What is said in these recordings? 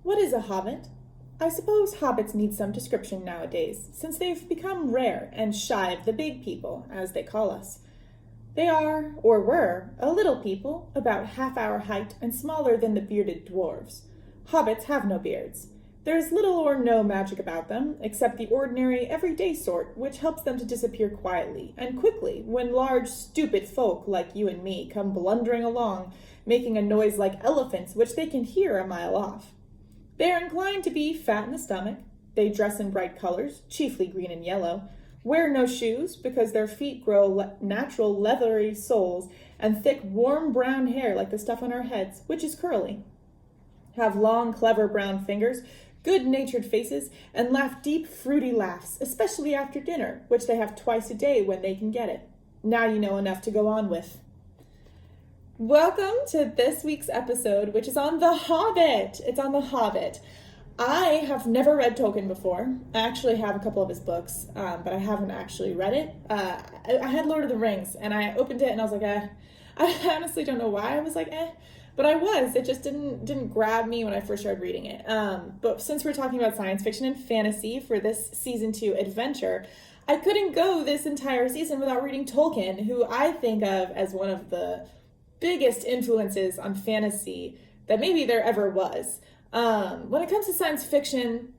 What is a hobbit? I suppose hobbits need some description nowadays, since they've become rare and shy of the big people, as they call us. They are, or were, a little people, about half our height and smaller than the bearded dwarves. Hobbits have no beards. There is little or no magic about them, except the ordinary, everyday sort, which helps them to disappear quietly and quickly when large, stupid folk like you and me come blundering along, making a noise like elephants which they can hear a mile off. They are inclined to be fat in the stomach. They dress in bright colors, chiefly green and yellow, wear no shoes because their feet grow natural leathery soles and thick, warm brown hair like the stuff on our heads, which is curly. Have long, clever brown fingers, good-natured faces, and laugh deep, fruity laughs, especially after dinner, which they have twice a day when they can get it. Now you know enough to go on with. Welcome to this week's episode, which is on The Hobbit. It's on The Hobbit. I have never read Tolkien before. I actually have a couple of his books, but I haven't actually read it. I had Lord of the Rings, and I opened it, and I was like, I honestly don't know why I was like, but I was. It just didn't grab me when I first started reading it. But since we're talking about science fiction and fantasy for this season 2 adventure, I couldn't go this entire season without reading Tolkien, who I think of as one of the biggest influences on fantasy that maybe there ever was. When it comes to science fiction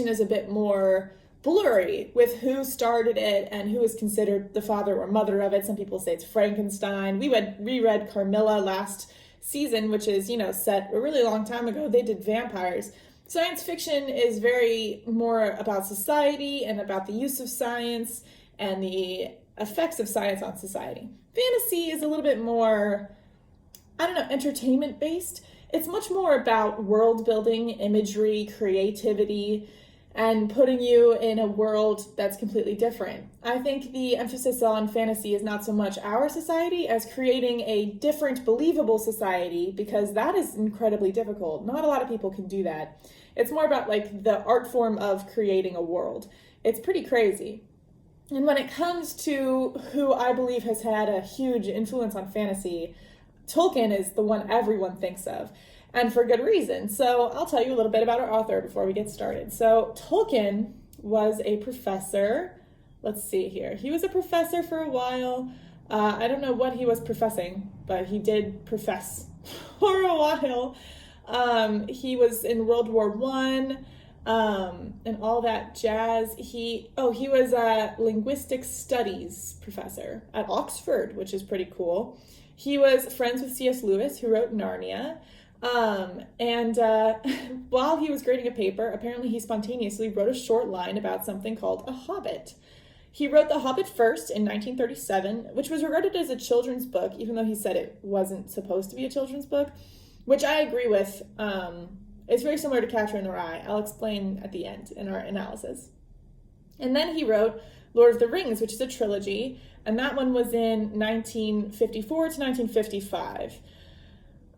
is a bit more blurry with who started it and who is considered the father or mother of it. Some people say it's Frankenstein. We reread Carmilla last season, which is, set a really long time ago. They did vampires. Science fiction is very more about society and about the use of science and the effects of science on society. Fantasy is a little bit more, entertainment based. It's much more about world building, imagery, creativity, and putting you in a world that's completely different. I think the emphasis on fantasy is not so much our society as creating a different, believable society, because that is incredibly difficult. Not a lot of people can do that. It's more about the art form of creating a world. It's pretty crazy. And when it comes to who I believe has had a huge influence on fantasy, Tolkien is the one everyone thinks of, and for good reason. So I'll tell you a little bit about our author before we get started. So Tolkien was a professor. Let's see here. He was a professor for a while. I don't know what he was professing, but he did profess for a while. He was in World War One. And all that jazz. He was a linguistic studies professor at Oxford, which is pretty cool. He was friends with C.S. Lewis, who wrote Narnia. While he was grading a paper, apparently he spontaneously wrote a short line about something called a hobbit. He wrote The Hobbit first in 1937, which was regarded as a children's book, even though he said it wasn't supposed to be a children's book, which I agree with. It's very similar to Catcher in the Rye. I'll explain at the end in our analysis. And then he wrote Lord of the Rings, which is a trilogy, and that one was in 1954 to 1955.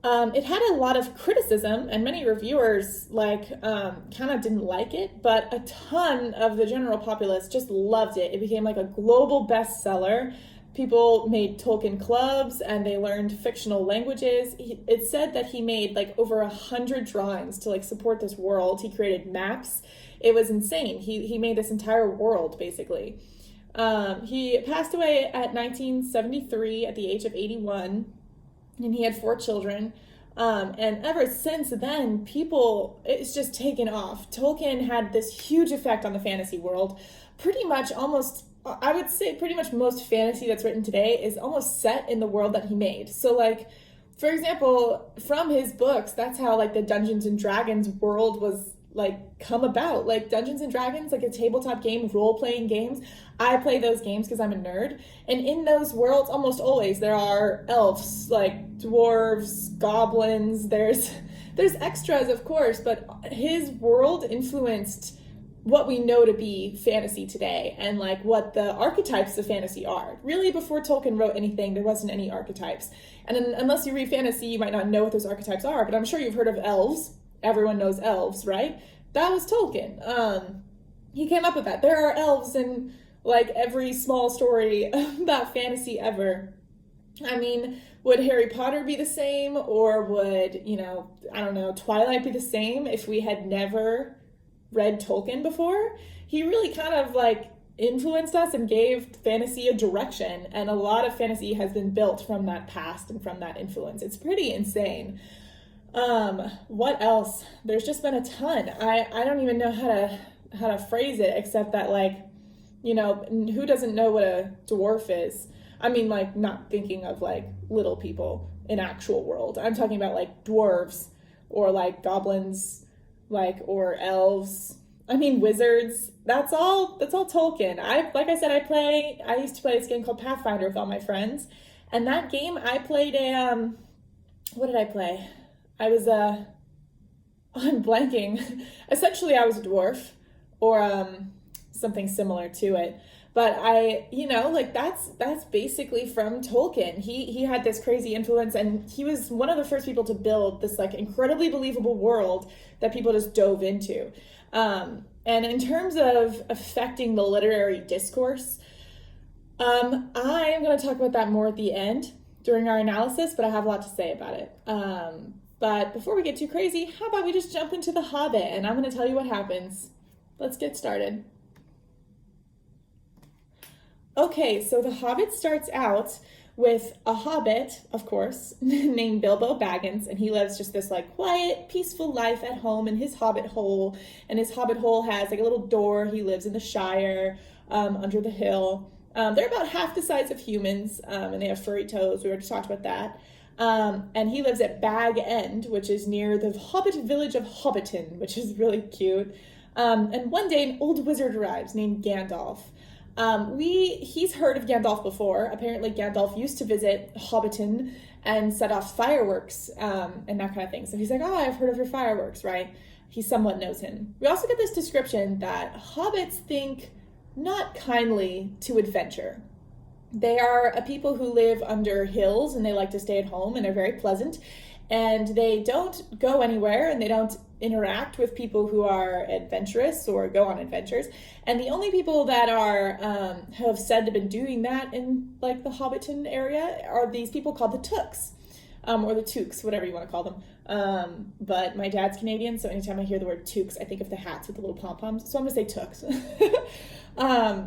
It had a lot of criticism, and many reviewers kind of didn't like it, but a ton of the general populace just loved it. It became like a global bestseller. People made Tolkien clubs, and they learned fictional languages. It said that he made over 100 drawings to support this world. He created maps. It was insane. He made this entire world, basically. He passed away at 1973 at the age of 81, and he had 4 children. And ever since then, it's just taken off. Tolkien had this huge effect on the fantasy world. I would say pretty much most fantasy that's written today is almost set in the world that he made. So for example, from his books, that's how the Dungeons and Dragons world was come about. Dungeons and Dragons, a tabletop game, role-playing games. I play those games because I'm a nerd. And in those worlds, almost always, there are elves, dwarves, goblins. There's extras, of course, but his world influenced what we know to be fantasy today and what the archetypes of fantasy are. Really, before Tolkien wrote anything, there wasn't any archetypes. And unless you read fantasy, you might not know what those archetypes are, but I'm sure you've heard of elves. Everyone knows elves, right? That was Tolkien. He came up with that. There are elves in every small story about fantasy ever. I mean, would Harry Potter be the same, or would, I don't know, Twilight be the same if we had never read Tolkien before? He really kind of like influenced us and gave fantasy a direction, and a lot of fantasy has been built from that past and from that influence. It's pretty insane. What else? There's just been a ton. I don't even know how to phrase it, except that, like, who doesn't know what a dwarf is? I mean, like, not thinking of like little people in actual world. I'm talking about like dwarves, or like goblins, or elves. I mean, wizards. That's all Tolkien. Like I said, I used to play this game called Pathfinder with all my friends. And that game I played what did I play? I'm blanking. Essentially I was a dwarf, or something similar to it. But that's basically from Tolkien. He had this crazy influence, and he was one of the first people to build this like incredibly believable world that people just dove into. And in terms of affecting the literary discourse, I am going to talk about that more at the end during our analysis, but I have a lot to say about it. But before we get too crazy, how about we just jump into The Hobbit, and I'm going to tell you what happens. Let's get started. Okay, so The Hobbit starts out with a hobbit, of course, named Bilbo Baggins, and he lives just this like quiet, peaceful life at home in his hobbit hole. And his hobbit hole has like a little door. He lives in the Shire, under the hill. They're about half the size of humans, and they have furry toes. We already talked about that. And he lives at Bag End, which is near the Hobbit village of Hobbiton, which is really cute. And one day an old wizard arrives named Gandalf. He's heard of Gandalf before. Apparently Gandalf used to visit Hobbiton and set off fireworks, and that kind of thing. So he's like, oh, I've heard of your fireworks, right? He somewhat knows him. We also get this description that hobbits think not kindly to adventure. They are a people who live under hills, and they like to stay at home, and they're very pleasant, and they don't go anywhere, and they don't interact with people who are adventurous or go on adventures. And the only people that are have said to have been doing that in like the Hobbiton area are these people called the Tooks, or the Tooks, whatever you want to call them. But my dad's Canadian, so anytime I hear the word Tooks, I think of the hats with the little pom-poms, so I'm gonna say Tooks.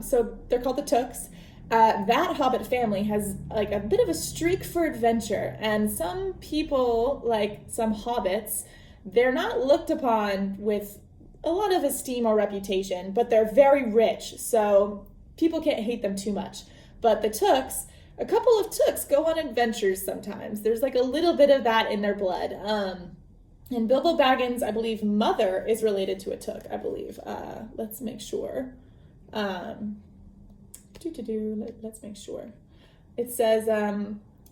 So they're called the Tooks. That Hobbit family has like a bit of a streak for adventure, and some people, like some hobbits, they're not looked upon with a lot of esteem or reputation, but they're very rich, so people can't hate them too much. But the Tooks, a couple of Tooks go on adventures sometimes. There's like a little bit of that in their blood. And Bilbo Baggins, I believe, mother is related to a Took, I believe. Let's make sure. Let's make sure. It says,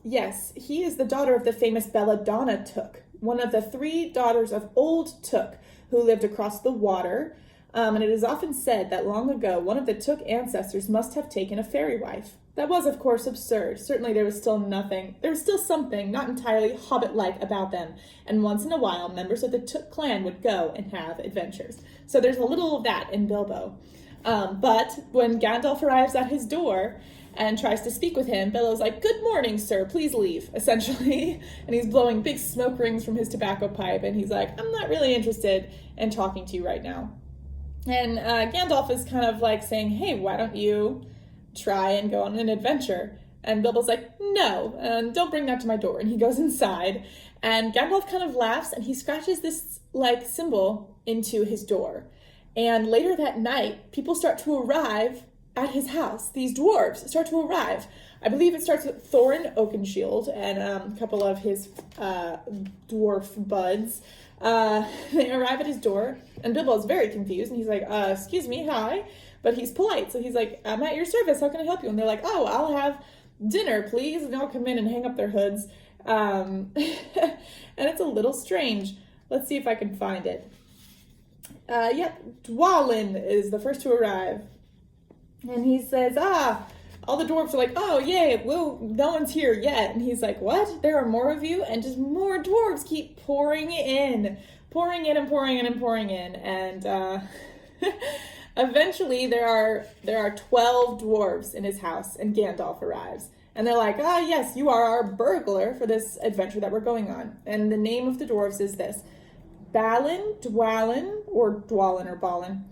yes, he is the daughter of the famous Belladonna Took, one of the 3 daughters of Old Took, who lived across the water. And it is often said that long ago, one of the Took ancestors must have taken a fairy wife. That was, of course, absurd. Certainly there was still something not entirely Hobbit-like about them. And once in a while, members of the Took clan would go and have adventures. So there's a little of that in Bilbo. But when Gandalf arrives at his door and tries to speak with him, Bilbo's like, "Good morning, sir, please leave," essentially. And he's blowing big smoke rings from his tobacco pipe, and he's like, "I'm not really interested in talking to you right now." And Gandalf is kind of like saying, "Hey, why don't you try and go on an adventure?" And Bilbo's like, "No, don't bring that to my door." And he goes inside, and Gandalf kind of laughs, and he scratches this like symbol into his door. And later that night, people start to arrive at his house. These dwarves start to arrive. I believe it starts with Thorin Oakenshield and a couple of his dwarf buds. They arrive at his door, and Bilbo's very confused, and he's like, "Excuse me, hi." But he's polite, so he's like, "I'm at your service, how can I help you?" And they're like, "Oh, I'll have dinner, please." And they'll come in and hang up their hoods. And it's a little strange. Let's see if I can find it. Dwalin is the first to arrive. And he says, all the dwarves are like, "Oh, yay, well, no one's here yet." And he's like, "What? There are more of you?" And just more dwarves keep pouring in. And eventually there are 12 dwarves in his house, and Gandalf arrives. And they're like, ah, yes, you are our burglar for this adventure that we're going on. And the name of the dwarves is this: Balin, Dwalin, or Dwalin or Balin,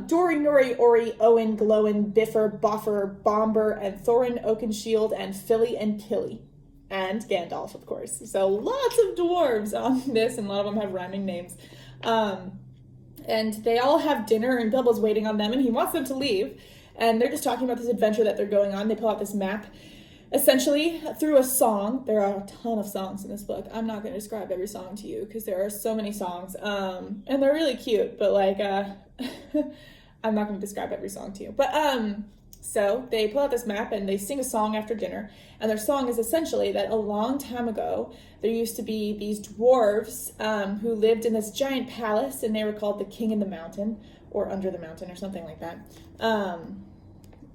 Dory, Nori, Ori, Owen, Glowin, Biffer, Boffer, Bomber, and Thorin, Oakenshield, and Philly and Killy. And Gandalf, of course. So lots of dwarves on this, and a lot of them have rhyming names. And they all have dinner, and Bilbo's waiting on them, and he wants them to leave. And they're just talking about this adventure that they're going on. They pull out this map, essentially through a song. There are a ton of songs in this book. I'm not going to describe every song to you because there are so many songs. And they're really cute, but like, I'm not going to describe every song to you. But so they pull out this map and they sing a song after dinner. And their song is essentially that a long time ago, there used to be these dwarves who lived in this giant palace, and they were called the King in the Mountain, or Under the Mountain, or something like that.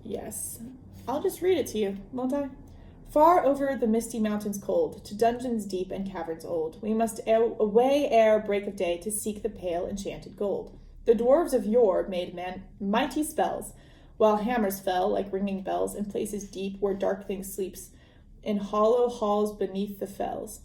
Yes. I'll just read it to you, won't I? Far over the misty mountains cold, to dungeons deep and caverns old, we must away ere break of day to seek the pale enchanted gold. The dwarves of yore made mighty spells, while hammers fell like ringing bells in places deep where dark things sleeps, in hollow halls beneath the fells.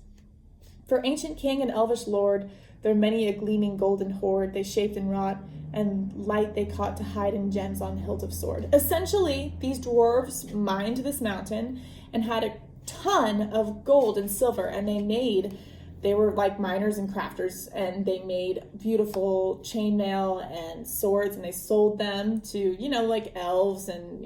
For ancient king and elvish lord, there many a gleaming golden hoard they shaped and wrought, and light they caught to hide in gems on hilt of sword. Essentially, these dwarves mined this mountain and had a ton of gold and silver, and they were like miners and crafters, and they made beautiful chainmail and swords, and they sold them to, like elves and,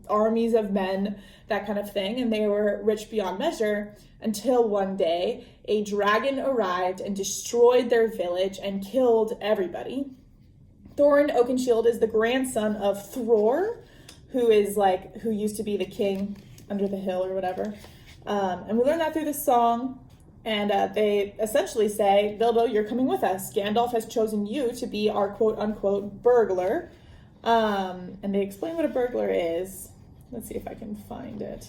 armies of men, that kind of thing. And they were rich beyond measure until one day a dragon arrived and destroyed their village and killed everybody. Thorin Oakenshield is the grandson of Thror, who used to be the king under the hill or whatever. And we learned that through this song. And they essentially say, Bilbo, you're coming with us. Gandalf has chosen you to be our quote-unquote burglar. And they explain what a burglar is. Let's see if I can find it.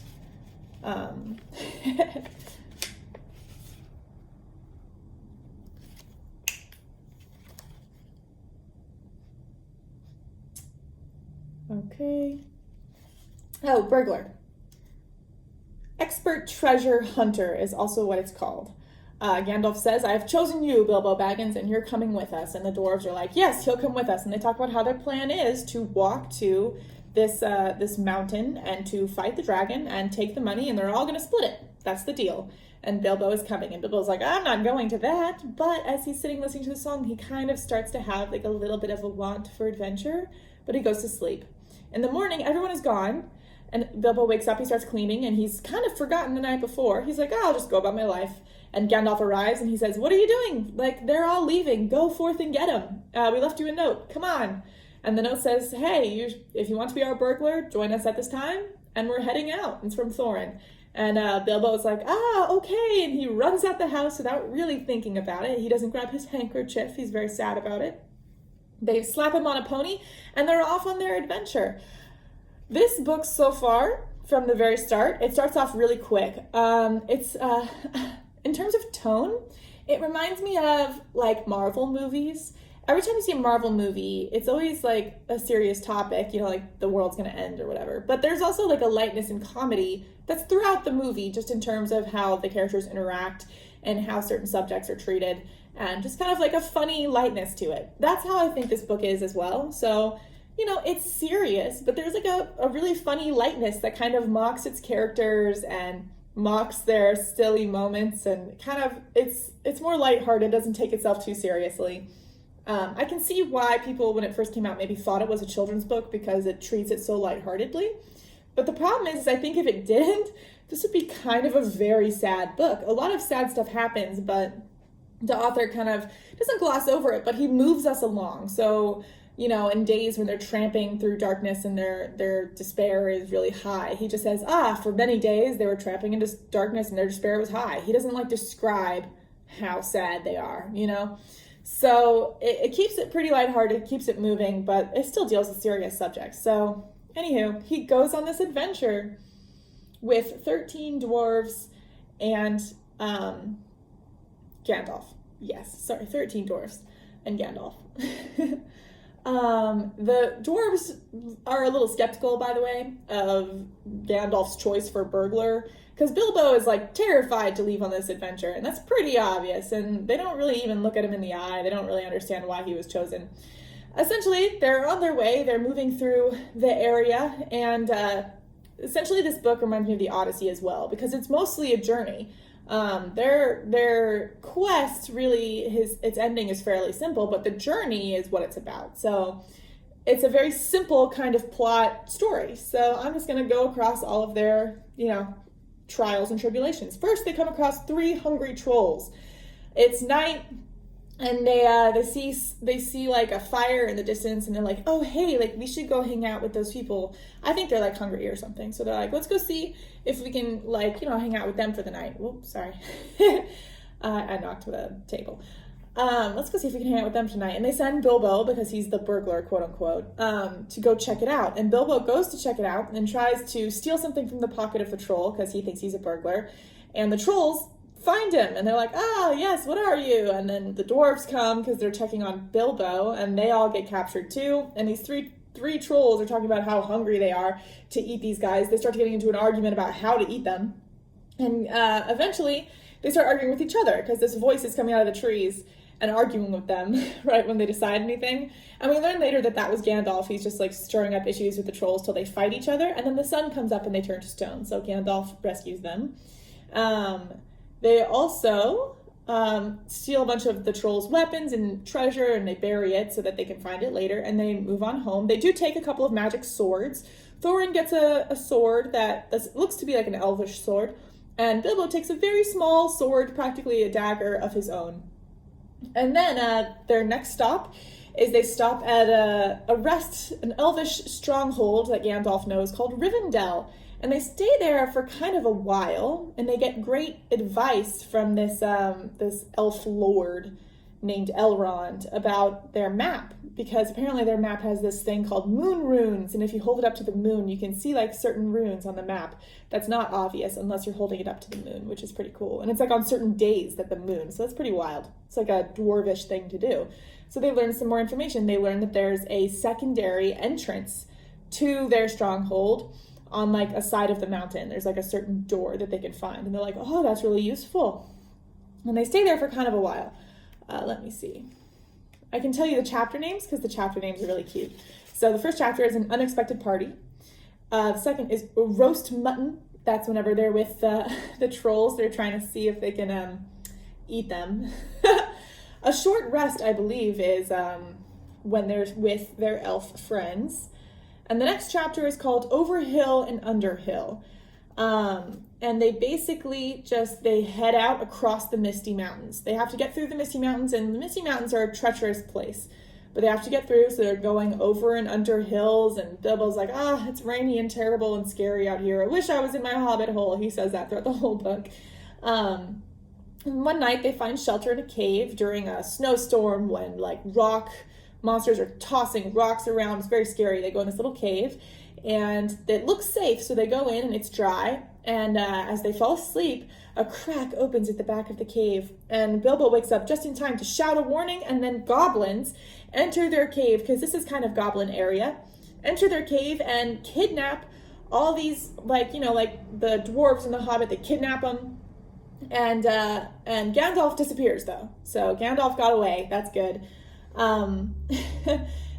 Okay. Oh, burglar. Expert treasure hunter is also what it's called. Gandalf says, I have chosen you, Bilbo Baggins, and you're coming with us. And the dwarves are like, yes, he'll come with us. And they talk about how their plan is to walk to this mountain and to fight the dragon and take the money, and they're all going to split it. That's the deal. And Bilbo is coming, and Bilbo's like, I'm not going to that. But as he's sitting listening to the song, he kind of starts to have like a little bit of a want for adventure, but he goes to sleep. In the morning, everyone is gone. And Bilbo wakes up, he starts cleaning, and he's kind of forgotten the night before. He's like, I'll just go about my life. And Gandalf arrives, and he says, what are you doing? Like, they're all leaving. Go forth and get them. We left you a note. Come on. And the note says, hey, if you want to be our burglar, join us at this time, and we're heading out. It's from Thorin. And Bilbo's like, okay. And he runs out the house without really thinking about it. He doesn't grab his handkerchief. He's very sad about it. They slap him on a pony, and they're off on their adventure. This book so far, from the very start, it starts off really quick. It's in terms of tone, it reminds me of like Marvel movies. Every time you see a Marvel movie, it's always like a serious topic, like the world's gonna end or whatever. But there's also like a lightness and comedy that's throughout the movie, just in terms of how the characters interact and how certain subjects are treated, and just kind of like a funny lightness to it. That's how I think this book is as well. So, it's serious, but there's like a really funny lightness that kind of mocks its characters and mocks their silly moments, and kind of, it's more lighthearted, doesn't take itself too seriously. I can see why people, when it first came out, maybe thought it was a children's book because it treats it so lightheartedly. But the problem is I think if it didn't, this would be kind of a very sad book. A lot of sad stuff happens, but the author kind of doesn't gloss over it, but he moves us along. So, in days when they're tramping through darkness and their despair is really high, he just says, for many days they were tramping into darkness and their despair was high. He doesn't describe how sad they are, So it keeps it pretty lighthearted, keeps it moving, but it still deals with serious subjects. So anywho, he goes on this adventure with 13 dwarves and Gandalf. Yes, sorry, 13 dwarves and Gandalf. The dwarves are a little skeptical, by the way, of Gandalf's choice for burglar, because Bilbo is like terrified to leave on this adventure, and that's pretty obvious, and they don't really even look at him in the eye. They don't really understand why he was chosen. Essentially, they're on their way, they're moving through the area, and essentially this book reminds me of the Odyssey as well, because it's mostly a journey. Their quest really, its ending is fairly simple, but the journey is what it's about. So it's a very simple kind of plot story. So I'm just going to go across all of their, trials and tribulations. First, they come across 3 hungry trolls. It's night, and they see like a fire in the distance, and they're like, oh hey, like we should go hang out with those people. I think they're like hungry or something. So they're like, let's go see if we can hang out with them for the night. Whoops, sorry. I knocked the table. Let's go see if we can hang out with them tonight. And they send Bilbo, because he's the burglar, quote unquote, to go check it out. And Bilbo goes to check it out and tries to steal something from the pocket of the troll because he thinks he's a burglar. And the trolls find him, and they're like, yes, what are you? And then the dwarves come because they're checking on Bilbo, and they all get captured too. And these three trolls are talking about how hungry they are to eat these guys. They start getting into an argument about how to eat them. And eventually they start arguing with each other because this voice is coming out of the trees and arguing with them right when they decide anything. And we learn later that was Gandalf. He's just like stirring up issues with the trolls till they fight each other. And then the sun comes up and they turn to stone. So Gandalf rescues them. They also steal a bunch of the trolls' weapons and treasure, and they bury it so that they can find it later, and they move on home. They do take a couple of magic swords. Thorin gets a sword that looks to be like an elvish sword, and Bilbo takes a very small sword, practically a dagger of his own. And then their next stop is they stop at an elvish stronghold that Gandalf knows called Rivendell. And they stay there for kind of a while, and they get great advice from this elf lord named Elrond about their map, because apparently their map has this thing called moon runes, and if you hold it up to the moon, you can see like certain runes on the map. That's not obvious unless you're holding it up to the moon, which is pretty cool. And it's like on certain days that the moon, so that's pretty wild. It's like a dwarvish thing to do. So they learn some more information. They learn that there's a secondary entrance to their stronghold on like a side of the mountain. There's like a certain door that they can find, and they're like, oh, that's really useful. And they stay there for kind of a while. Let me see. I can tell you the chapter names because the chapter names are really cute. So the first chapter is an unexpected party. The second is roast mutton. That's whenever they're with the trolls. They're trying to see if they can eat them. A short rest, I believe, is when they're with their elf friends. And the next chapter is called Over Hill and Under Hill. And they basically they head out across the Misty Mountains. They have to get through the Misty Mountains, and the Misty Mountains are a treacherous place. But they have to get through, so they're going over and under hills, and Bilbo's like, it's rainy and terrible and scary out here. I wish I was in my Hobbit hole. He says that throughout the whole book. And one night they find shelter in a cave during a snowstorm when like rock monsters are tossing rocks around. It's very scary. They go in this little cave, and it looks safe, so they go in, and it's dry. And as they fall asleep, a crack opens at the back of the cave, and Bilbo wakes up just in time to shout a warning, and then goblins enter their cave, because this is kind of goblin area, enter their cave and kidnap all these, like the dwarves in the Hobbit. They kidnap them, and Gandalf disappears, though. So Gandalf got away. That's good.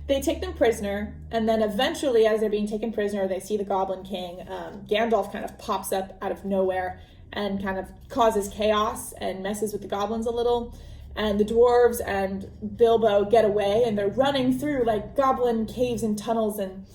They take them prisoner, and then eventually, as they're being taken prisoner, they see the Goblin King. Gandalf kind of pops up out of nowhere and kind of causes chaos and messes with the goblins a little. And the dwarves and Bilbo get away, and they're running through like goblin caves and tunnels, and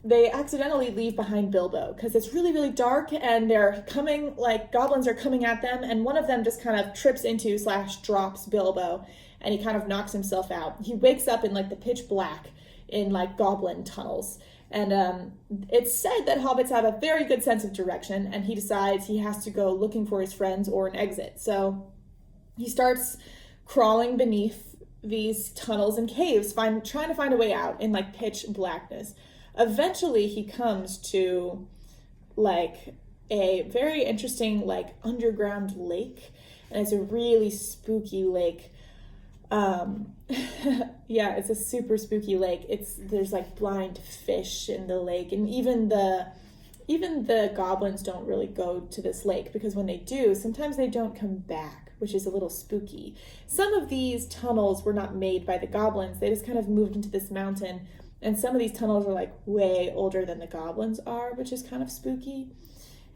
they accidentally leave behind Bilbo because it's really, really dark, and they're coming, like goblins are coming at them, and one of them just kind of trips into / drops Bilbo, and he kind of knocks himself out. He wakes up in like the pitch black in like goblin tunnels. And it's said that hobbits have a very good sense of direction, and he decides he has to go looking for his friends or an exit. So he starts crawling beneath these tunnels and caves, trying to find a way out in like pitch blackness. Eventually he comes to like a very interesting like underground lake, and it's a really spooky lake. Yeah, it's a super spooky lake. There's like blind fish in the lake, and even the goblins don't really go to this lake, because when they do, sometimes they don't come back, which is a little spooky. Some of these tunnels were not made by the goblins. They just kind of moved into this mountain, and some of these tunnels are like way older than the goblins are, which is kind of spooky.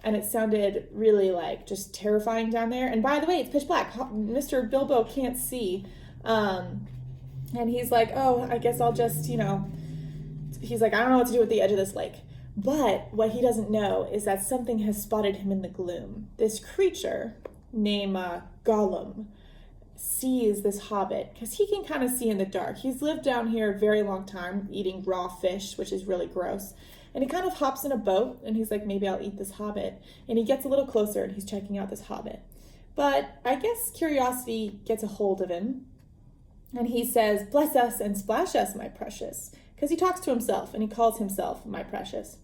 And it sounded really like just terrifying down there. And by the way, it's pitch black. Mr. Bilbo can't see. And he's like, oh, I guess I'll just, he's like, I don't know what to do with the edge of this lake. But what he doesn't know is that something has spotted him in the gloom. This creature named Gollum sees this hobbit, because he can kind of see in the dark. He's lived down here a very long time, eating raw fish, which is really gross. And he kind of hops in a boat, and he's like, maybe I'll eat this hobbit. And he gets a little closer, and he's checking out this hobbit. But I guess curiosity gets a hold of him. And he says, bless us and splash us, my precious. Because he talks to himself, and he calls himself my precious.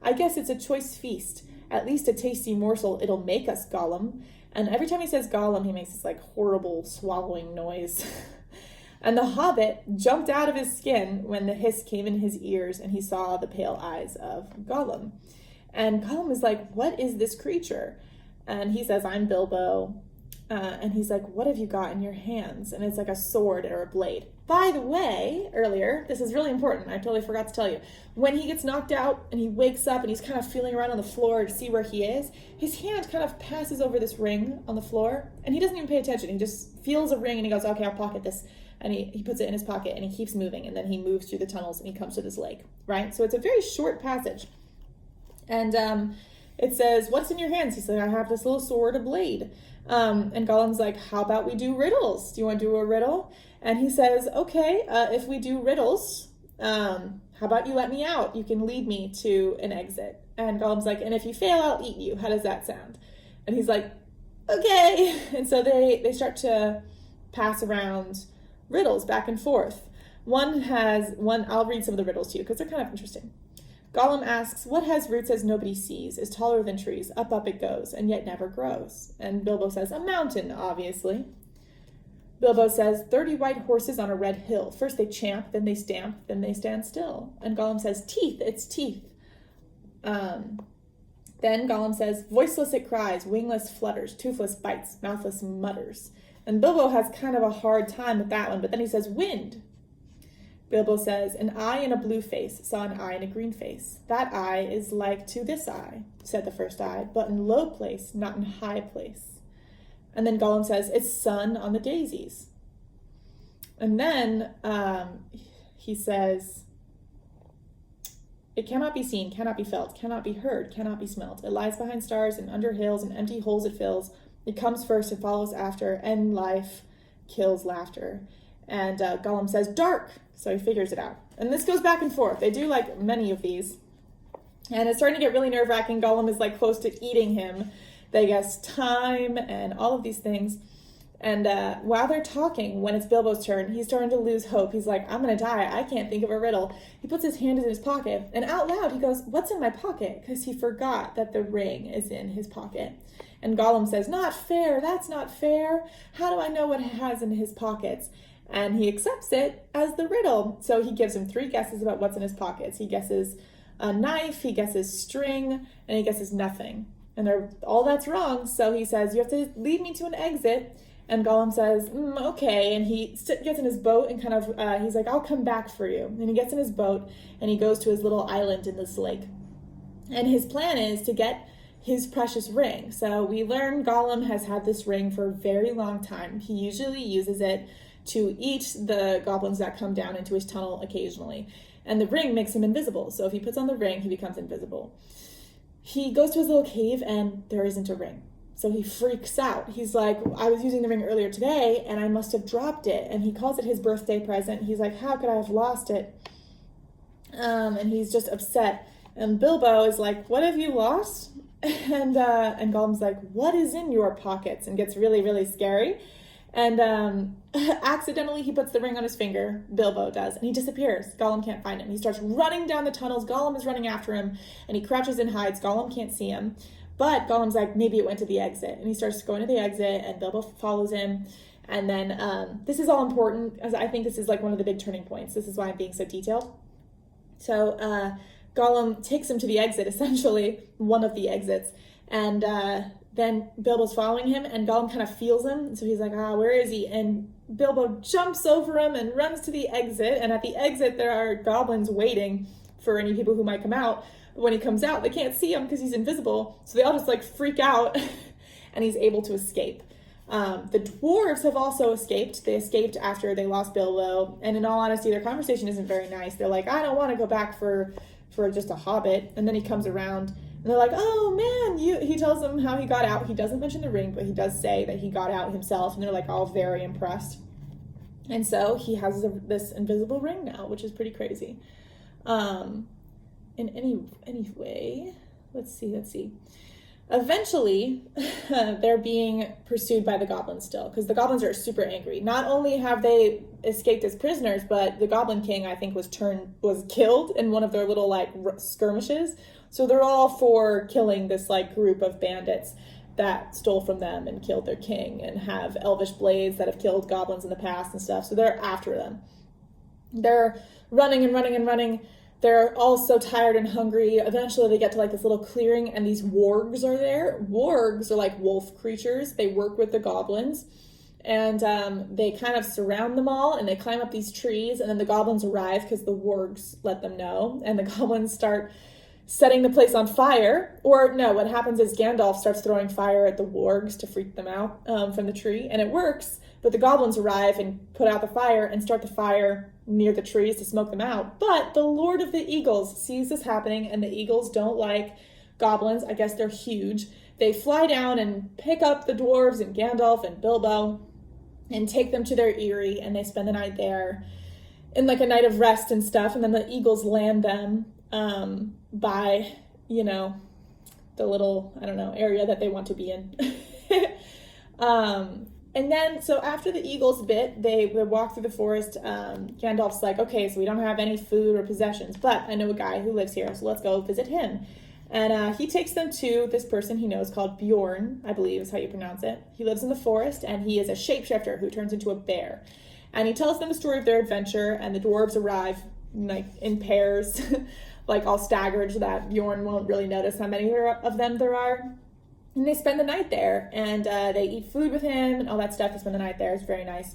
I guess it's a choice feast. At least a tasty morsel it'll make us, Gollum. And every time he says Gollum, he makes this like horrible swallowing noise. And the hobbit jumped out of his skin when the hiss came in his ears and he saw the pale eyes of Gollum. And Gollum is like, what is this creature? And he says, I'm Bilbo. And he's like, what have you got in your hands? And it's like a sword or a blade. By the way, earlier, this is really important. I totally forgot to tell you. When he gets knocked out and he wakes up and he's kind of feeling around on the floor to see where he is, his hand kind of passes over this ring on the floor, and he doesn't even pay attention. He just feels a ring and he goes, okay, I'll pocket this. And he puts it in his pocket and he keeps moving, and then he moves through the tunnels and he comes to this lake, right? So it's a very short passage. And it says, what's in your hands? He said, I have this little sword, a blade. And Gollum's like, how about we do riddles? Do you want to do a riddle? And he says, okay, if we do riddles, how about you let me out? You can lead me to an exit. And Gollum's like, and if you fail, I'll eat you. How does that sound? And he's like, okay. And so they start to pass around riddles back and forth. I'll read some of the riddles to you because they're kind of interesting. Gollum asks, what has roots as nobody sees, is taller than trees, up it goes, and yet never grows? And Bilbo says, a mountain, obviously. Bilbo says, 30 white horses on a red hill. First they champ, then they stamp, then they stand still. And Gollum says, teeth, it's teeth. Then Gollum says, voiceless it cries, wingless flutters, toothless bites, mouthless mutters. And Bilbo has kind of a hard time with that one, but then he says, wind. Bilbo says, an eye in a blue face saw an eye in a green face. That eye is like to this eye, said the first eye, but in low place, not in high place. And then Gollum says, it's sun on the daisies. And then he says, it cannot be seen, cannot be felt, cannot be heard, cannot be smelt. It lies behind stars and under hills and empty holes it fills. It comes first and follows after, and life kills laughter. And Gollum says, dark. So he figures it out. And this goes back and forth. They do like many of these. And it's starting to get really nerve-wracking. Gollum is like close to eating him. They guess time and all of these things. And while they're talking, when it's Bilbo's turn, he's starting to lose hope. He's like, I'm going to die. I can't think of a riddle. He puts his hand in his pocket. And out loud, he goes, what's in my pocket? Because he forgot that the ring is in his pocket. And Gollum says, not fair. That's not fair. How do I know what he has in his pockets? And he accepts it as the riddle. So he gives him 3 guesses about what's in his pockets. He guesses a knife, he guesses string, and he guesses nothing. And all that's wrong. So he says, you have to lead me to an exit. And Gollum says, okay. And he gets in his boat and kind of, he's like, I'll come back for you. And he gets in his boat and he goes to his little island in this lake. And his plan is to get his precious ring. So we learn Gollum has had this ring for a very long time. He usually uses it to eat the goblins that come down into his tunnel occasionally. And the ring makes him invisible. So if he puts on the ring, he becomes invisible. He goes to his little cave and there isn't a ring. So he freaks out. He's like, I was using the ring earlier today and I must have dropped it. And he calls it his birthday present. He's like, how could I have lost it? And he's just upset. And Bilbo is like, what have you lost? And Gollum's like, what is in your pockets? And gets really, really scary. And accidentally he puts the ring on his finger, Bilbo does, and he disappears. Gollum can't find him. He starts running down the tunnels. Gollum is running after him, and he crouches and hides. Gollum can't see him. But Gollum's like, maybe it went to the exit. And he starts going to the exit, and Bilbo follows him. And then this is all important, as I think this is like one of the big turning points. This is why I'm being so detailed. So Gollum takes him to the exit, essentially, one of the exits. And then Bilbo's following him, and Gollum kind of feels him. So he's like, where is he? And Bilbo jumps over him and runs to the exit. And at the exit, there are goblins waiting for any people who might come out. When he comes out, they can't see him because he's invisible. So they all just like freak out, and he's able to escape. The dwarves have also escaped. They escaped after they lost Bilbo. And in all honesty, their conversation isn't very nice. They're like, I don't want to go back for just a hobbit. And then he comes around, and they're like, oh man, he tells them how he got out. He doesn't mention the ring, but he does say that he got out himself. And they're like all very impressed. And so he has this invisible ring now, which is pretty crazy. In any way, let's see. Eventually, they're being pursued by the goblins still, because the goblins are super angry. Not only have they escaped as prisoners, but the Goblin King, I think, was killed in one of their little like skirmishes. So they're all for killing this like group of bandits that stole from them and killed their king, and have elvish blades that have killed goblins in the past and stuff. So they're after them. They're running and running and running. They're all so tired and hungry. Eventually they get to like this little clearing, and these wargs are there. Wargs are like wolf creatures. They work with the goblins, and they kind of surround them all, and they climb up these trees, and then the goblins arrive because the wargs let them know, and the goblins start setting the place on fire. Or no, what happens is Gandalf starts throwing fire at the wargs to freak them out from the tree, and it works, but the goblins arrive and put out the fire and start the fire near the trees to smoke them out. But the Lord of the Eagles sees this happening, and the eagles don't like goblins. I guess they're huge. They fly down and pick up the dwarves and Gandalf and Bilbo and take them to their eyrie, and they spend the night there in like a night of rest and stuff. And then the eagles land them by, the little, area that they want to be in. And then, so after the eagles bit, they walk through the forest. Gandalf's like, okay, so we don't have any food or possessions, but I know a guy who lives here, so let's go visit him. And he takes them to this person he knows called Bjorn, I believe is how you pronounce it. He lives in the forest, and he is a shapeshifter who turns into a bear. And he tells them the story of their adventure, and the dwarves arrive like in pairs, like all staggered, so that Bjorn won't really notice how many of them there are. And they spend the night there, and they eat food with him and all that stuff. They spend the night there. It's very nice.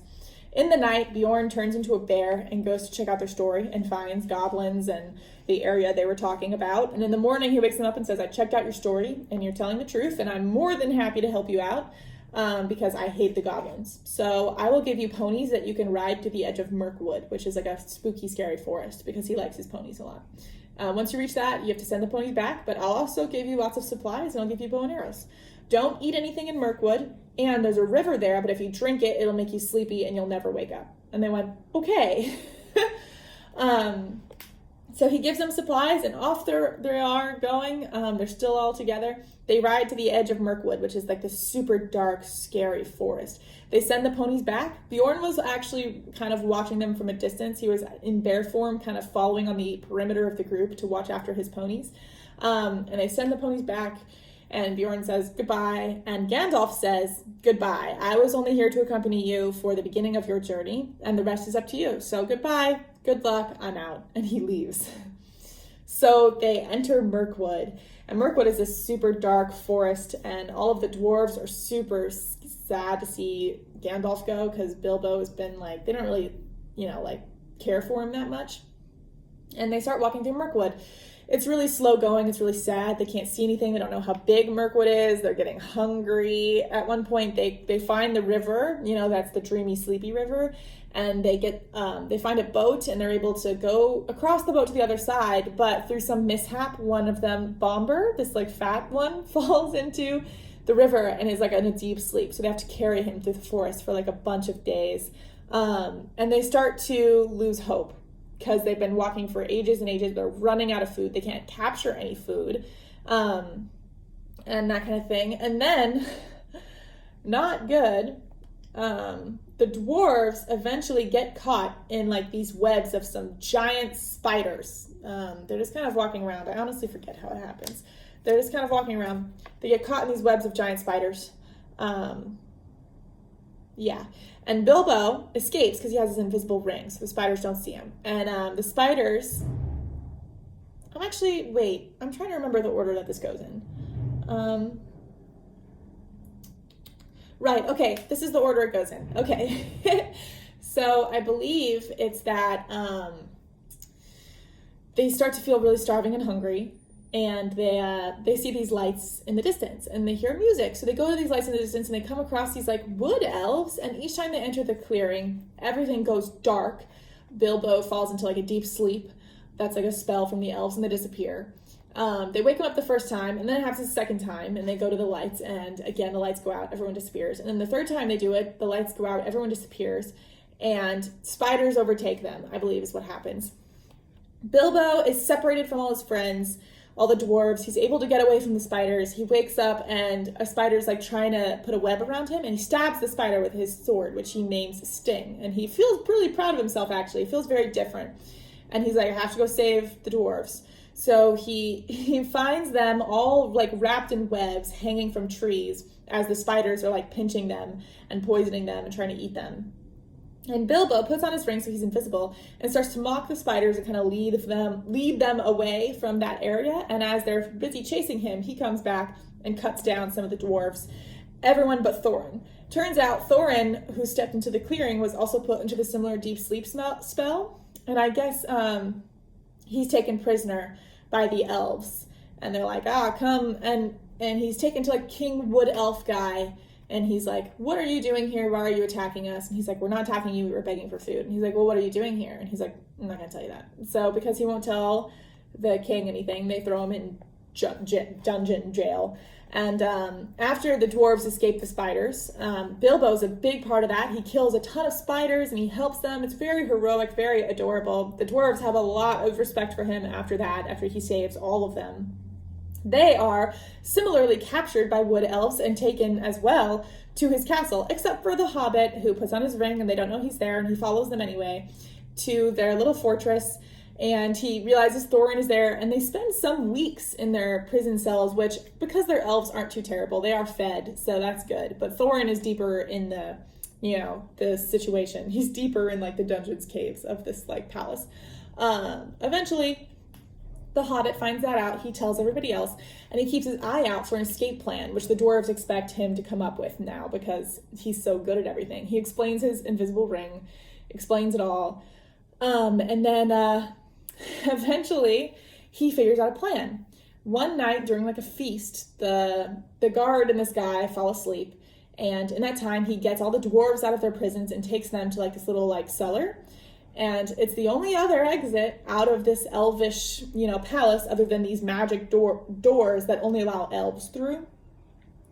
In the night, Bjorn turns into a bear and goes to check out their story and finds goblins and the area they were talking about. And in the morning, he wakes them up and says, I checked out your story, and you're telling the truth, and I'm more than happy to help you out because I hate the goblins. So I will give you ponies that you can ride to the edge of Mirkwood, which is like a spooky, scary forest, because he likes his ponies a lot. Once you reach that, you have to send the ponies back, but I'll also give you lots of supplies, and I'll give you bow and arrows. Don't eat anything in Mirkwood, and there's a river there, but if you drink it, it'll make you sleepy and you'll never wake up. And they went, okay. So he gives them supplies, and off they are going. They're still all together. They ride to the edge of Mirkwood, which is like this super dark, scary forest. They send the ponies back. Bjorn was actually kind of watching them from a distance. He was in bear form, kind of following on the perimeter of the group to watch after his ponies. And they send the ponies back, and Bjorn says goodbye, and Gandalf says goodbye. I was only here to accompany you for the beginning of your journey, and the rest is up to you. So goodbye, good luck, I'm out. And he leaves. So they enter Mirkwood, and Mirkwood is this super dark forest, and all of the dwarves are super sad to see Gandalf go, because Bilbo has been like, they don't really, care for him that much. And they start walking through Mirkwood. It's really slow going. It's really sad. They can't see anything. They don't know how big Mirkwood is. They're getting hungry. At one point, they find the river, that's the dreamy, sleepy river, and they find a boat, and they're able to go across the boat to the other side, but through some mishap, one of them, Bomber, this like fat one, falls into the river and is like in a deep sleep. So they have to carry him through the forest for like a bunch of days. And they start to lose hope, because they've been walking for ages and ages. They're running out of food. They can't capture any food, and that kind of thing. And then, not good, the dwarves eventually get caught in like these webs of some giant spiders. They're just kind of walking around. I honestly forget how it happens. They're just kind of walking around. They get caught in these webs of giant spiders. Yeah. And Bilbo escapes because he has his invisible ring, so the spiders don't see him. And the spiders... I'm trying to remember the order that this goes in. Right, okay, this is the order it goes in. Okay. So I believe it's that they start to feel really starving and hungry, and they see these lights in the distance, and they hear music. So they go to these lights in the distance, and they come across these like wood elves, and each time they enter the clearing, everything goes dark. Bilbo falls into like a deep sleep. That's like a spell from the elves, and they disappear. They wake him up the first time, and then it happens a second time, and they go to the lights, and again, the lights go out, everyone disappears. And then the third time they do it, the lights go out, everyone disappears, and spiders overtake them, I believe is what happens. Bilbo is separated from all his friends, all the dwarves. He's able to get away from the spiders. He wakes up, and a spider's like trying to put a web around him, and he stabs the spider with his sword, which he names Sting. And he feels really proud of himself, actually. He feels very different. And he's like, I have to go save the dwarves. So he finds them all like wrapped in webs hanging from trees as the spiders are like pinching them and poisoning them and trying to eat them. And Bilbo puts on his ring so he's invisible and starts to mock the spiders and kind of lead them away from that area. And as they're busy chasing him, he comes back and cuts down some of the dwarves, everyone but Thorin. Turns out Thorin, who stepped into the clearing, was also put into the similar deep sleep spell. And I guess he's taken prisoner by the elves, and they're like, come, and he's taken to like King Wood Elf guy, and he's like, what are you doing here? Why are you attacking us? And he's like, we're not attacking you, we were begging for food. And he's like, well, what are you doing here? And he's like, I'm not gonna tell you that. So because he won't tell the king anything, they throw him in dungeon jail. And after the dwarves escape the spiders, Bilbo's a big part of that. He kills a ton of spiders and he helps them. It's very heroic, very adorable. The dwarves have a lot of respect for him after that, after he saves all of them. They are similarly captured by wood elves and taken as well to his castle, except for the Hobbit, who puts on his ring and they don't know he's there, and he follows them anyway to their little fortress. And he realizes Thorin is there, and they spend some weeks in their prison cells, which, because their elves aren't too terrible, they are fed, so that's good. But Thorin is deeper in the situation. He's deeper in, like, the dungeons caves of this, like, palace. Eventually, the Hobbit finds that out. He tells everybody else, and he keeps his eye out for an escape plan, which the dwarves expect him to come up with now because he's so good at everything. He explains his invisible ring, explains it all, and then eventually he figures out a plan. One night during like a feast, the guard and this guy fall asleep, and in that time he gets all the dwarves out of their prisons and takes them to like this little like cellar. And it's the only other exit out of this elvish, palace other than these magic doors that only allow elves through.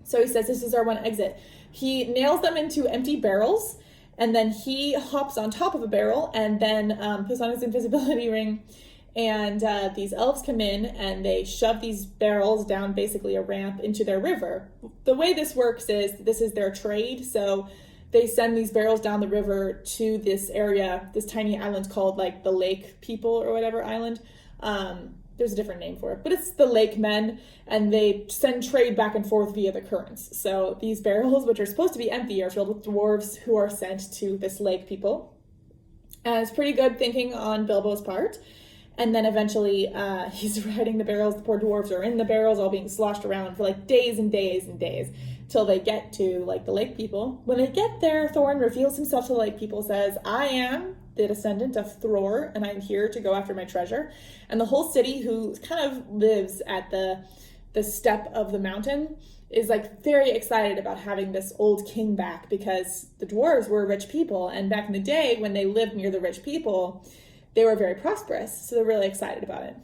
So he says, this is our one exit. He nails them into empty barrels, and then he hops on top of a barrel and then puts on his invisibility ring. And these elves come in and they shove these barrels down basically a ramp into their river. The way this works is this is their trade. So they send these barrels down the river to this area, this tiny island called like the Lake People or whatever island. There's a different name for it, but it's the Lake Men, and they send trade back and forth via the currents. So these barrels, which are supposed to be empty, are filled with dwarves who are sent to this Lake People. And it's pretty good thinking on Bilbo's part. And then eventually he's riding the barrels. The poor dwarves are in the barrels, all being sloshed around for like days and days and days, till they get to like the Lake People. When they get there, Thorin reveals himself to the Lake People, says, I am the descendant of Thror, and I'm here to go after my treasure. And the whole city, who kind of lives at the step of the mountain, is like very excited about having this old king back, because the dwarves were rich people, and back in the day when they lived near the rich people, they were very prosperous, so they're really excited about it.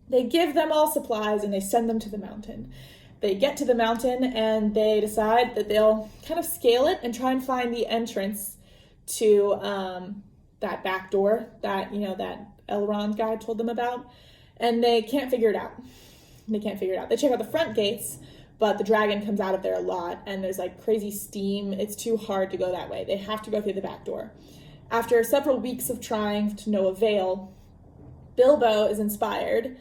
They give them all supplies and they send them to the mountain. They get to the mountain and they decide that they'll kind of scale it and try and find the entrance to that back door that, that Elrond guy told them about. And they can't figure it out. They check out the front gates, but the dragon comes out of there a lot and there's like crazy steam. It's too hard to go that way. They have to go through the back door. After several weeks of trying to no avail, Bilbo is inspired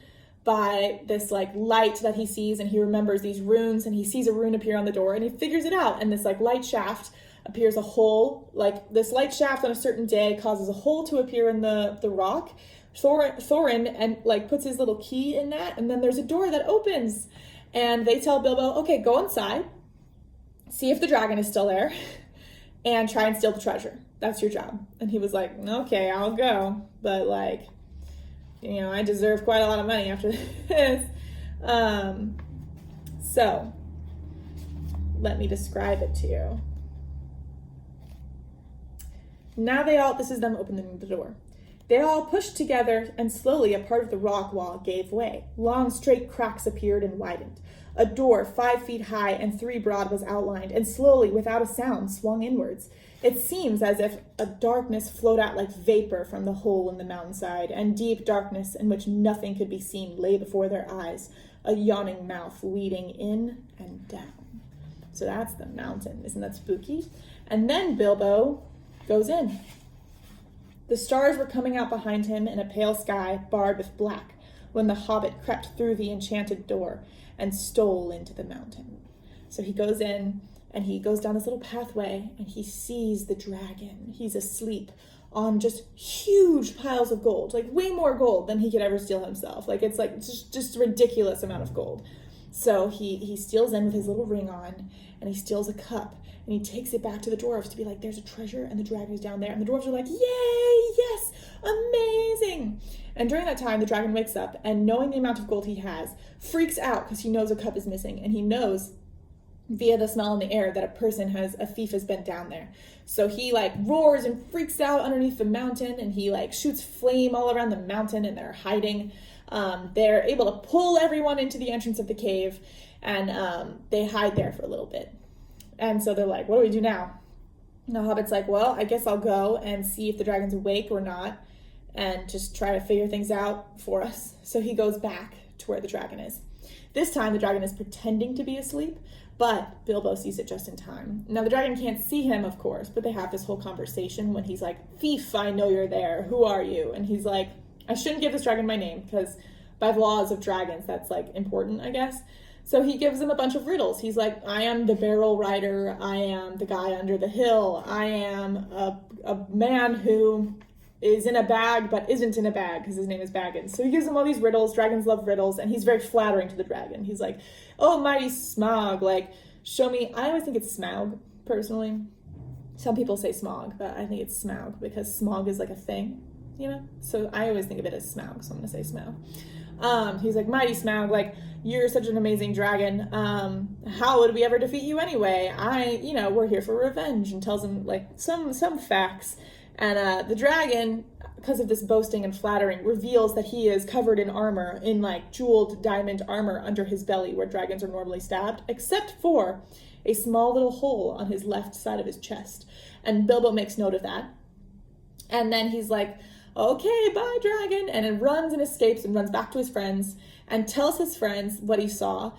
by this like light that he sees, and he remembers these runes, and he sees a rune appear on the door and he figures it out, and this like light shaft appears, a hole, like this light shaft on a certain day causes a hole to appear in the rock. Thorin and like puts his little key in that, and then there's a door that opens, and they tell Bilbo, okay, go inside, see if the dragon is still there, and try and steal the treasure. That's your job. And he was like, okay, I'll go, but like, you know, I deserve quite a lot of money after this. So let me describe it to you. Now this is them opening the door. They all pushed together, and slowly a part of the rock wall gave way. Long, straight cracks appeared and widened. A door 5 feet high and 3 broad was outlined, and slowly, without a sound, swung inwards. It seems as if a darkness flowed out like vapor from the hole in the mountainside, and deep darkness in which nothing could be seen lay before their eyes, a yawning mouth leading in and down. So that's the mountain. Isn't that spooky? And then Bilbo goes in. The stars were coming out behind him in a pale sky barred with black when the Hobbit crept through the enchanted door and stole into the mountain. So he goes in, and he goes down this little pathway, and he sees the dragon. He's asleep on just huge piles of gold, like way more gold than he could ever steal himself. Like it's like just a ridiculous amount of gold. So he steals in with his little ring on, and he steals a cup, and he takes it back to the dwarves to be like, there's a treasure, and the dragon is down there. And the dwarves are like, yay, yes, amazing. And during that time, the dragon wakes up, and knowing the amount of gold he has, freaks out because he knows a cup is missing, and he knows via the smell in the air that a thief has been down there. So he like roars and freaks out underneath the mountain, and he like shoots flame all around the mountain, and they're hiding. They're able to pull everyone into the entrance of the cave, and they hide there for a little bit. And so they're like, what do we do now? And the Hobbit's like, well, I guess I'll go and see if the dragon's awake or not, and just try to figure things out for us. So he goes back to where the dragon is. This time the dragon is pretending to be asleep, but Bilbo sees it just in time. Now the dragon can't see him, of course, but they have this whole conversation when he's like, thief, I know you're there. Who are you? And he's like, I shouldn't give this dragon my name because by the laws of dragons, that's like important, I guess. So he gives him a bunch of riddles. He's like, I am the barrel rider. I am the guy under the hill. I am a man who is in a bag but isn't in a bag because his name is Baggins. So he gives him all these riddles. Dragons love riddles, and he's very flattering to the dragon. He's like, oh, mighty Smaug, like, show me. I always think it's Smaug, personally. Some people say Smaug, but I think it's Smaug because smog is like a thing, you know? So I always think of it as Smaug, so I'm going to say Smaug. He's like, mighty Smaug, like, you're such an amazing dragon. How would we ever defeat you anyway? We're here for revenge, and tells him like some facts. And the dragon, because of this boasting and flattering, reveals that he is covered in armor, in like jeweled diamond armor under his belly where dragons are normally stabbed, except for a small little hole on his left side of his chest. And Bilbo makes note of that. And then he's like, okay, bye, dragon. And it runs and escapes and runs back to his friends and tells his friends what he saw.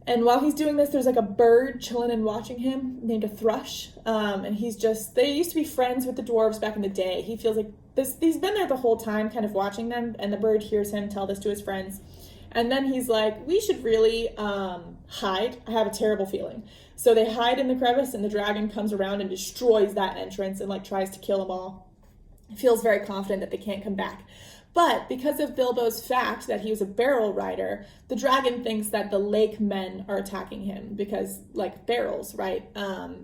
And while he's doing this, there's like a bird chilling and watching him named a thrush. And they used to be friends with the dwarves back in the day. He feels like he's been there the whole time kind of watching them. And the bird hears him tell this to his friends. And then he's like, we should really hide. I have a terrible feeling. So they hide in the crevice, and the dragon comes around and destroys that entrance and like tries to kill them all. He feels very confident that they can't come back. But because of Bilbo's fact that he was a barrel rider, the dragon thinks that the lake men are attacking him because, like, barrels, right?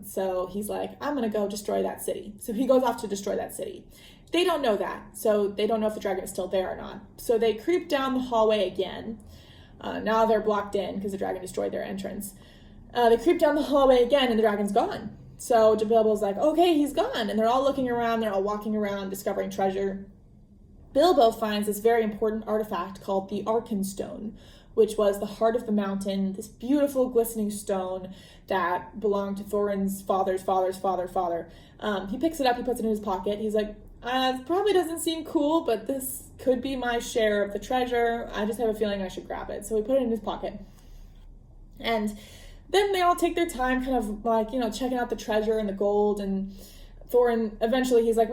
So he's like, I'm going to go destroy that city. So he goes off to destroy that city. They don't know that, so they don't know if the dragon is still there or not. So they creep down the hallway again. Now they're blocked in because the dragon destroyed their entrance. They creep down the hallway again, and the dragon's gone. So Bilbo's like, okay, he's gone. And they're all looking around. They're all walking around, discovering treasure. Bilbo finds this very important artifact called the Arkenstone, which was the heart of the mountain, this beautiful glistening stone that belonged to Thorin's father's father. He picks it up, he puts it in his pocket. He's like, it probably doesn't seem cool, but this could be my share of the treasure. I just have a feeling I should grab it. So he put it in his pocket. And then they all take their time kind of like, checking out the treasure and the gold, and Thorin, eventually he's like,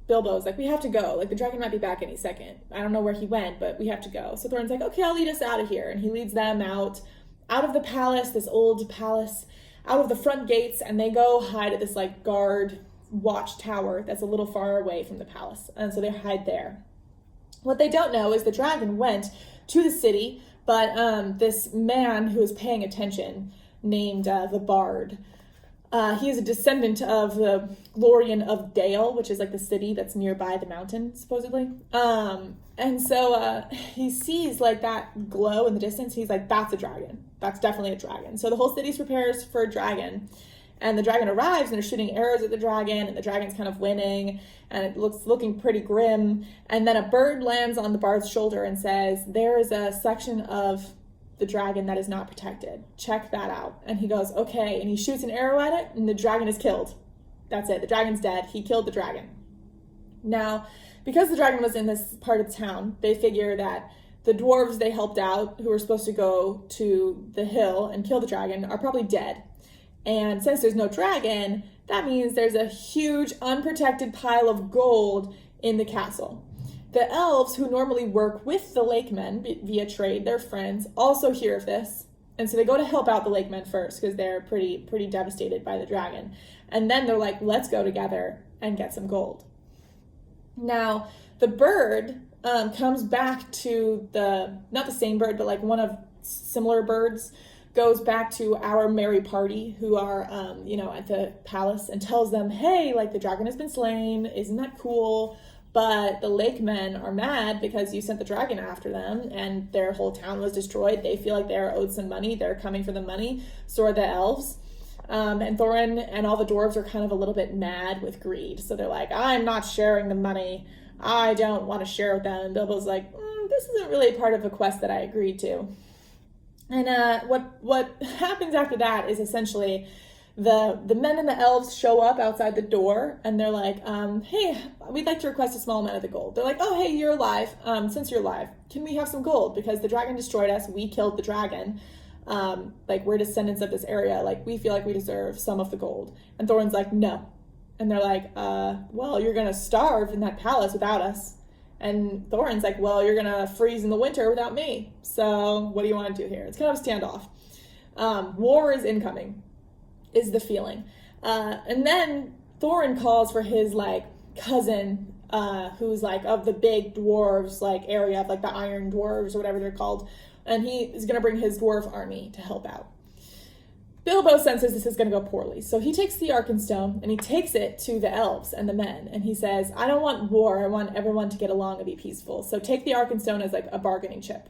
Bilbo's like, we have to go. Like, the dragon might be back any second. I don't know where he went, but we have to go. So Thorin's like, okay, I'll lead us out of here. And he leads them out of the palace, this old palace, out of the front gates, and they go hide at this like guard watchtower that's a little far away from the palace. And so they hide there. What they don't know is the dragon went to the city, but this man who is paying attention, named the Bard, he is a descendant of the Lorien of Dale, which is like the city that's nearby the mountain, supposedly. And so he sees like that glow in the distance. He's like, that's a dragon. That's definitely a dragon. So the whole city prepares for a dragon. And the dragon arrives, and they're shooting arrows at the dragon, and the dragon's kind of winning, and it looking pretty grim. And then a bird lands on the Bard's shoulder and says, there is a section of the dragon that is not protected. Check that out. And he goes, okay. And he shoots an arrow at it, and the dragon is killed. That's it. The dragon's dead. He killed the dragon. Now, because the dragon was in this part of town, they figure that the dwarves they helped out, who were supposed to go to the hill and kill the dragon, are probably dead. And since there's no dragon, that means there's a huge unprotected pile of gold in the castle. The elves, who normally work with the lakemen via trade, their friends, also hear of this. And so they go to help out the lakemen first because they're pretty devastated by the dragon. And then they're like, let's go together and get some gold. Now, the bird comes back to not the same bird, but like one of similar birds, goes back to our merry party who are, at the palace, and tells them, hey, like, the dragon has been slain. Isn't that cool? But the lakemen are mad because you sent the dragon after them and their whole town was destroyed. They feel like they're owed some money. They're coming for the money. So are the elves. And Thorin and all the dwarves are kind of a little bit mad with greed. So they're like, I'm not sharing the money. I don't want to share with them. And Bilbo's like, this isn't really part of the quest that I agreed to. And what happens after that is essentially the men and the elves show up outside the door, and they're like, hey, we'd like to request a small amount of the gold. They're like, oh, hey, you're alive. Since you're alive, can we have some gold? Because the dragon destroyed us. We killed the dragon. We're descendants of this area. Like, we feel like we deserve some of the gold. And Thorin's like, no. And they're like, well, you're going to starve in that palace without us. And Thorin's like, well, you're going to freeze in the winter without me. So what do you want to do here? It's kind of a standoff. War is incoming, is the feeling. And then Thorin calls for his, cousin, who's, of the big dwarves, area of, the Iron Dwarves or whatever they're called. And he is going to bring his dwarf army to help out. Bilbo senses this is going to go poorly. So he takes the Arkenstone and he takes it to the elves and the men. And he says, I don't want war. I want everyone to get along and be peaceful. So take the Arkenstone as a bargaining chip.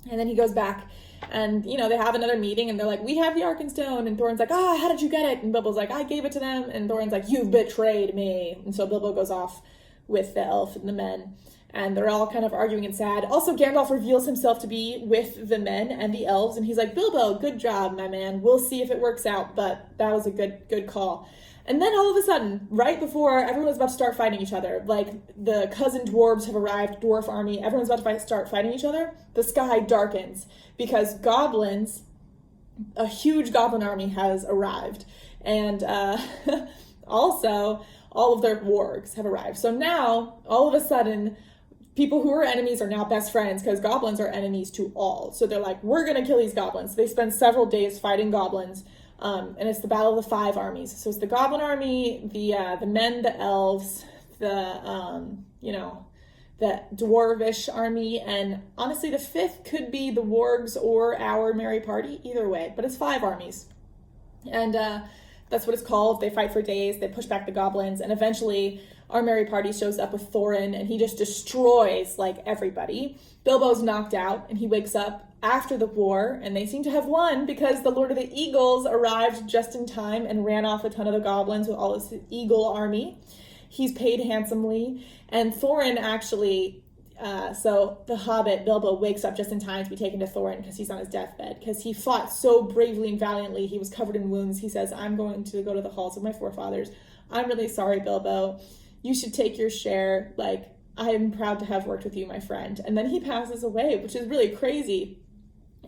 And then he goes back and, they have another meeting and they're like, we have the Arkenstone. And Thorin's like, how did you get it? And Bilbo's like, I gave it to them. And Thorin's like, you've betrayed me. And so Bilbo goes off with the elf and the men. And they're all kind of arguing and sad. Also, Gandalf reveals himself to be with the men and the elves. And he's like, Bilbo, good job, my man. We'll see if it works out. But that was a good call. And then all of a sudden, right before everyone's about to start fighting each other, the cousin dwarves have arrived, dwarf army, everyone's about to start fighting each other, the sky darkens because goblins, a huge goblin army has arrived. And also, all of their wargs have arrived. So now, all of a sudden, people who are enemies are now best friends because goblins are enemies to all. So they're like, we're going to kill these goblins. They spend several days fighting goblins. And it's the Battle of the Five Armies. So it's the Goblin Army, the men, the elves, the Dwarvish army, and honestly, the fifth could be the Wargs or our merry party, either way. But it's 5 armies. And that's what it's called. They fight for days, they push back the goblins, and eventually our merry party shows up with Thorin, and he just destroys, everybody. Bilbo's knocked out, and he wakes up after the war, and they seem to have won because the Lord of the Eagles arrived just in time and ran off a ton of the goblins with all his eagle army. He's paid handsomely, and Thorin actually, so the Hobbit, Bilbo, wakes up just in time to be taken to Thorin because he's on his deathbed, because he fought so bravely and valiantly. He was covered in wounds. He says, I'm going to go to the halls of my forefathers. I'm really sorry, Bilbo. You should take your share. I'm proud to have worked with you, my friend. And then he passes away, which is really crazy.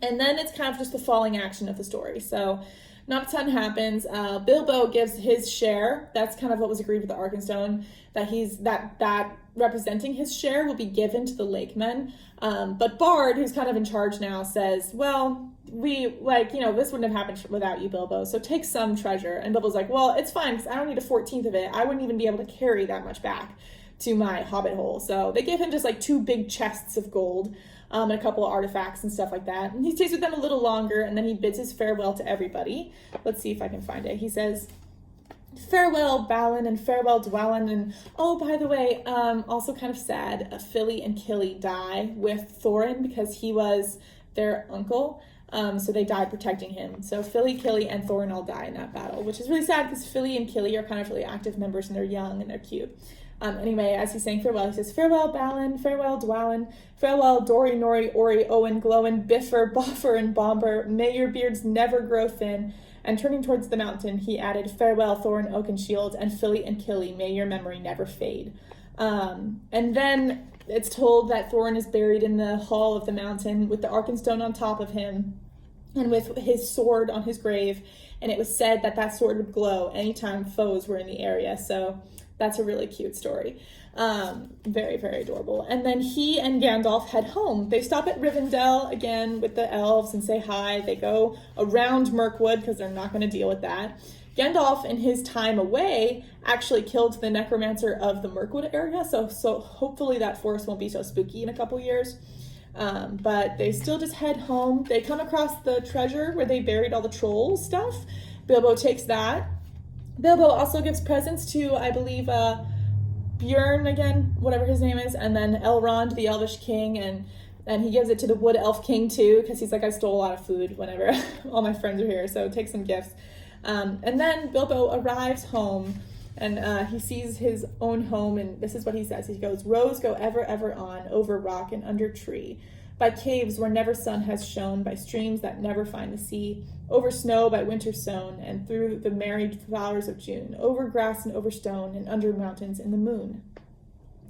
And then it's kind of just the falling action of the story. So Not a ton happens. Bilbo gives his share. That's kind of what was agreed with the Arkenstone, that that representing his share will be given to the lake men. But Bard, who's kind of in charge now, says, well, this wouldn't have happened without you, Bilbo, so take some treasure. And Bilbo's like, well, it's fine, because I don't need a 14th of it. I wouldn't even be able to carry that much back to my hobbit hole. So they give him just like 2 big chests of gold, and a couple of artifacts and stuff like that. And he stays with them a little longer, and then he bids his farewell to everybody. Let's see if I can find it. He says, farewell, Balin, and farewell, Dwalin, and oh, by the way, also kind of sad, Fili and Kili die with Thorin because he was their uncle. So they died protecting him. So Fili, Kili, and Thorin all die in that battle, which is really sad because Fili and Kili are kind of really active members, and they're young and they're cute. Anyway, as he's saying farewell, he says, farewell, Balin, farewell, Dwalin, farewell, Dori, Nori, Ori, Owen, Glowin, Biffer, Boffer, and Bomber, may your beards never grow thin. And turning towards the mountain, he added, farewell, Thorin, Oakenshield, and Fili and Kili, may your memory never fade. And then it's told that Thorin is buried in the hall of the mountain with the Arkenstone on top of him and with his sword on his grave. And it was said that that sword would glow anytime foes were in the area. So that's a really cute story. Very, very adorable. And then he and Gandalf head home. They stop at Rivendell again with the elves and say hi. They go around Mirkwood because they're not going to deal with that. Gandalf, in his time away, actually killed the necromancer of the Mirkwood area. So hopefully that forest won't be so spooky in a couple years. But they still just head home. They come across the treasure where they buried all the troll stuff. Bilbo takes that. Bilbo also gives presents to, I believe, Bjorn again, whatever his name is, and then Elrond, the Elvish king, and he gives it to the Wood Elf king too, because he's like, I stole a lot of food whenever all my friends are here, so take some gifts. And then Bilbo arrives home, and he sees his own home, and this is what he says. He goes, roads go ever, ever on, over rock and under tree, by caves where never sun has shone, by streams that never find the sea, over snow by winter sown, and through the merry flowers of June, over grass and over stone, and under mountains in the moon.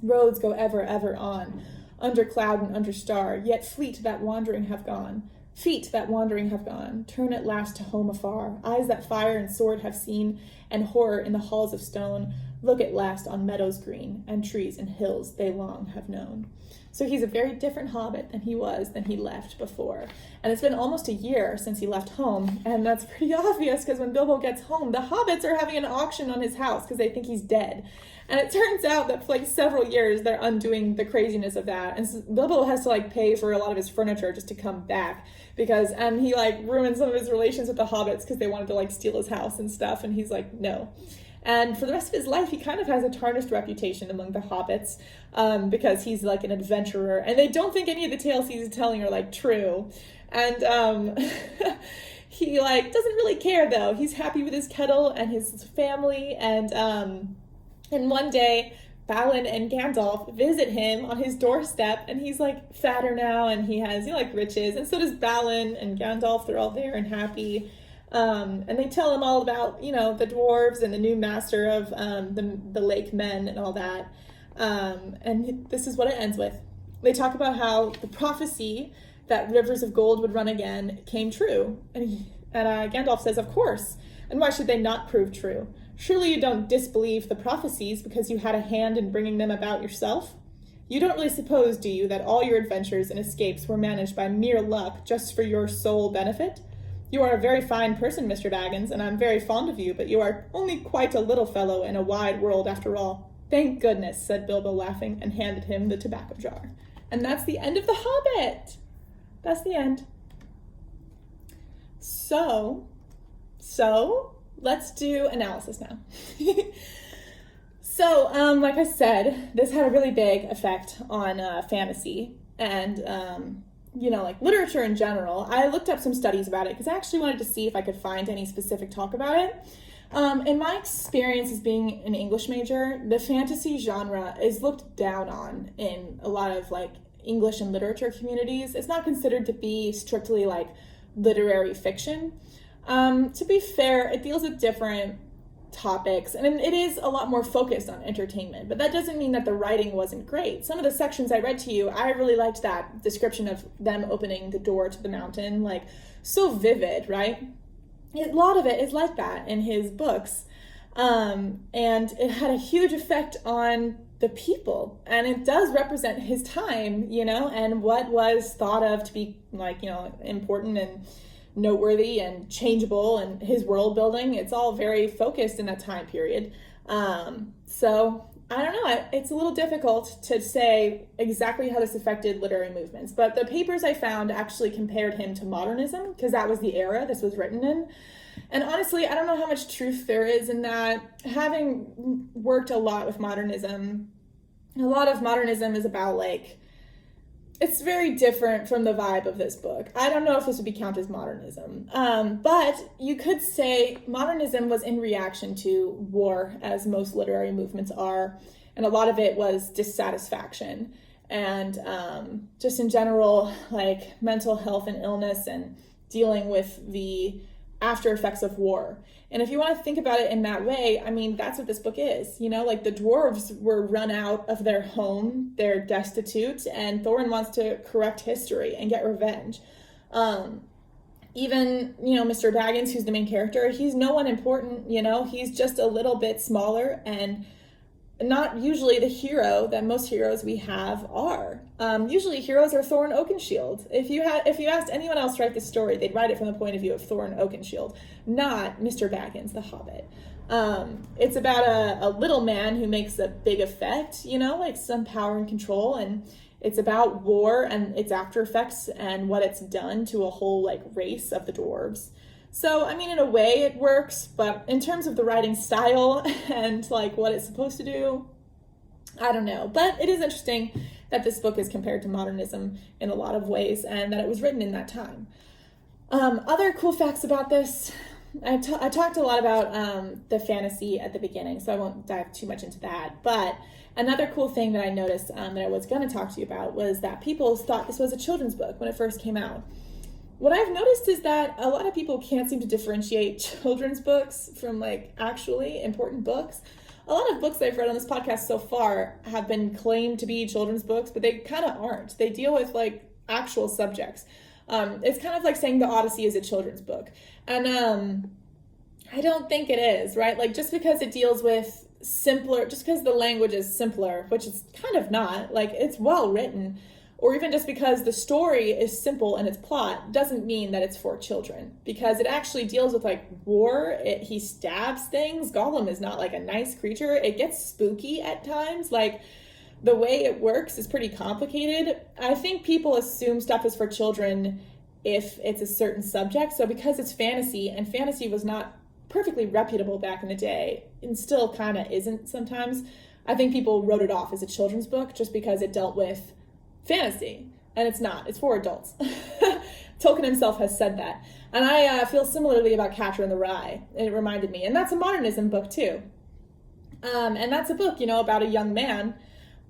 Roads go ever, ever on, under cloud and under star, yet fleet that wandering have gone. Feet that wandering have gone, turn at last to home afar, eyes that fire and sword have seen, and horror in the halls of stone, look at last on meadows green, and trees and hills they long have known. So he's a very different hobbit than he left before. And it's been almost a year since he left home, and that's pretty obvious because when Bilbo gets home, the hobbits are having an auction on his house because they think he's dead. And it turns out that for like several years, they're undoing the craziness of that. And so Bilbo has to like pay for a lot of his furniture just to come back and he like ruined some of his relations with the hobbits because they wanted to like steal his house and stuff. And he's like, no. And for the rest of his life, he kind of has a tarnished reputation among the hobbits because he's like an adventurer. And they don't think any of the tales he's telling are like true. And he like doesn't really care though. He's happy with his kettle and his family. And one day, Balin and Gandalf visit him on his doorstep, and he's like fatter now, and he has like riches. And so does Balin and Gandalf. They're all there and happy. And they tell him all about, the dwarves and the new master of the lake men and all that. And this is what it ends with. They talk about how the prophecy that rivers of gold would run again came true. And Gandalf says, of course. And why should they not prove true? Surely you don't disbelieve the prophecies because you had a hand in bringing them about yourself? You don't really suppose, do you, that all your adventures and escapes were managed by mere luck just for your sole benefit? You are a very fine person, Mr. Baggins, and I'm very fond of you, but you are only quite a little fellow in a wide world after all. Thank goodness, said Bilbo laughing, and handed him the tobacco jar. And that's the end of The Hobbit. That's the end. So, let's do analysis now. So, like I said, this had a really big effect on fantasy and, like literature in general. I looked up some studies about it because I actually wanted to see if I could find any specific talk about it. In my experience as being an English major, the fantasy genre is looked down on in a lot of like English and literature communities. It's not considered to be strictly like literary fiction. To be fair, it deals with different topics and it is a lot more focused on entertainment, but that doesn't mean that the writing wasn't great. Some of the sections I read to you, I really liked that description of them opening the door to the mountain, like so vivid, right? a lot of it is like that in his books. And it had a huge effect on the people, and it does represent his time, and what was thought of to be like, important and noteworthy and changeable, and his world building. It's all very focused in that time period. So I don't know, it's a little difficult to say exactly how this affected literary movements, but the papers I found actually compared him to modernism, because that was the era this was written in. And honestly, I don't know how much truth there is in that. Having worked a lot with modernism, a lot of modernism is about it's very different from the vibe of this book. I don't know if this would be counted as modernism, but you could say modernism was in reaction to war, as most literary movements are, and a lot of it was dissatisfaction and just in general, mental health and illness and dealing with the after effects of war. And if you want to think about it in that way, I mean, that's what this book is. The dwarves were run out of their home, they're destitute, and Thorin wants to correct history and get revenge. Even, Mr. Baggins, who's the main character, he's no one important, he's just a little bit smaller and not usually the hero that most heroes we have are. Usually heroes are Thorin Oakenshield. If you asked anyone else to write this story, they'd write it from the point of view of Thorin Oakenshield, not Mr. Baggins, the Hobbit. It's about a little man who makes a big effect, some power and control, and it's about war and its after effects and what it's done to a whole race of the dwarves. So, I mean, in a way it works, but in terms of the writing style and what it's supposed to do, I don't know. But it is interesting that this book is compared to modernism in a lot of ways and that it was written in that time. Other cool facts about this, I talked a lot about the fantasy at the beginning, so I won't dive too much into that. But another cool thing that I noticed that I was going to talk to you about was that people thought this was a children's book when it first came out. What I've noticed is that a lot of people can't seem to differentiate children's books from actually important books. A lot of books I've read on this podcast so far have been claimed to be children's books, but they kind of aren't. They deal with actual subjects. It's kind of like saying the Odyssey is a children's book. And I don't think it is, right? Just because it deals with simpler, just because the language is simpler, which it's kind of not, it's well written, or even just because the story is simple in its plot doesn't mean that it's for children, because it actually deals with war. He stabs things. Gollum is not a nice creature. It gets spooky at times. The way it works is pretty complicated. I think people assume stuff is for children if it's a certain subject. So because it's fantasy, and fantasy was not perfectly reputable back in the day, and still kind of isn't sometimes, I think people wrote it off as a children's book just because it dealt with fantasy, and it's not. It's for adults. Tolkien himself has said that. And I feel similarly about Catcher in the Rye. It reminded me. And that's a modernism book too. And that's a book, about a young man,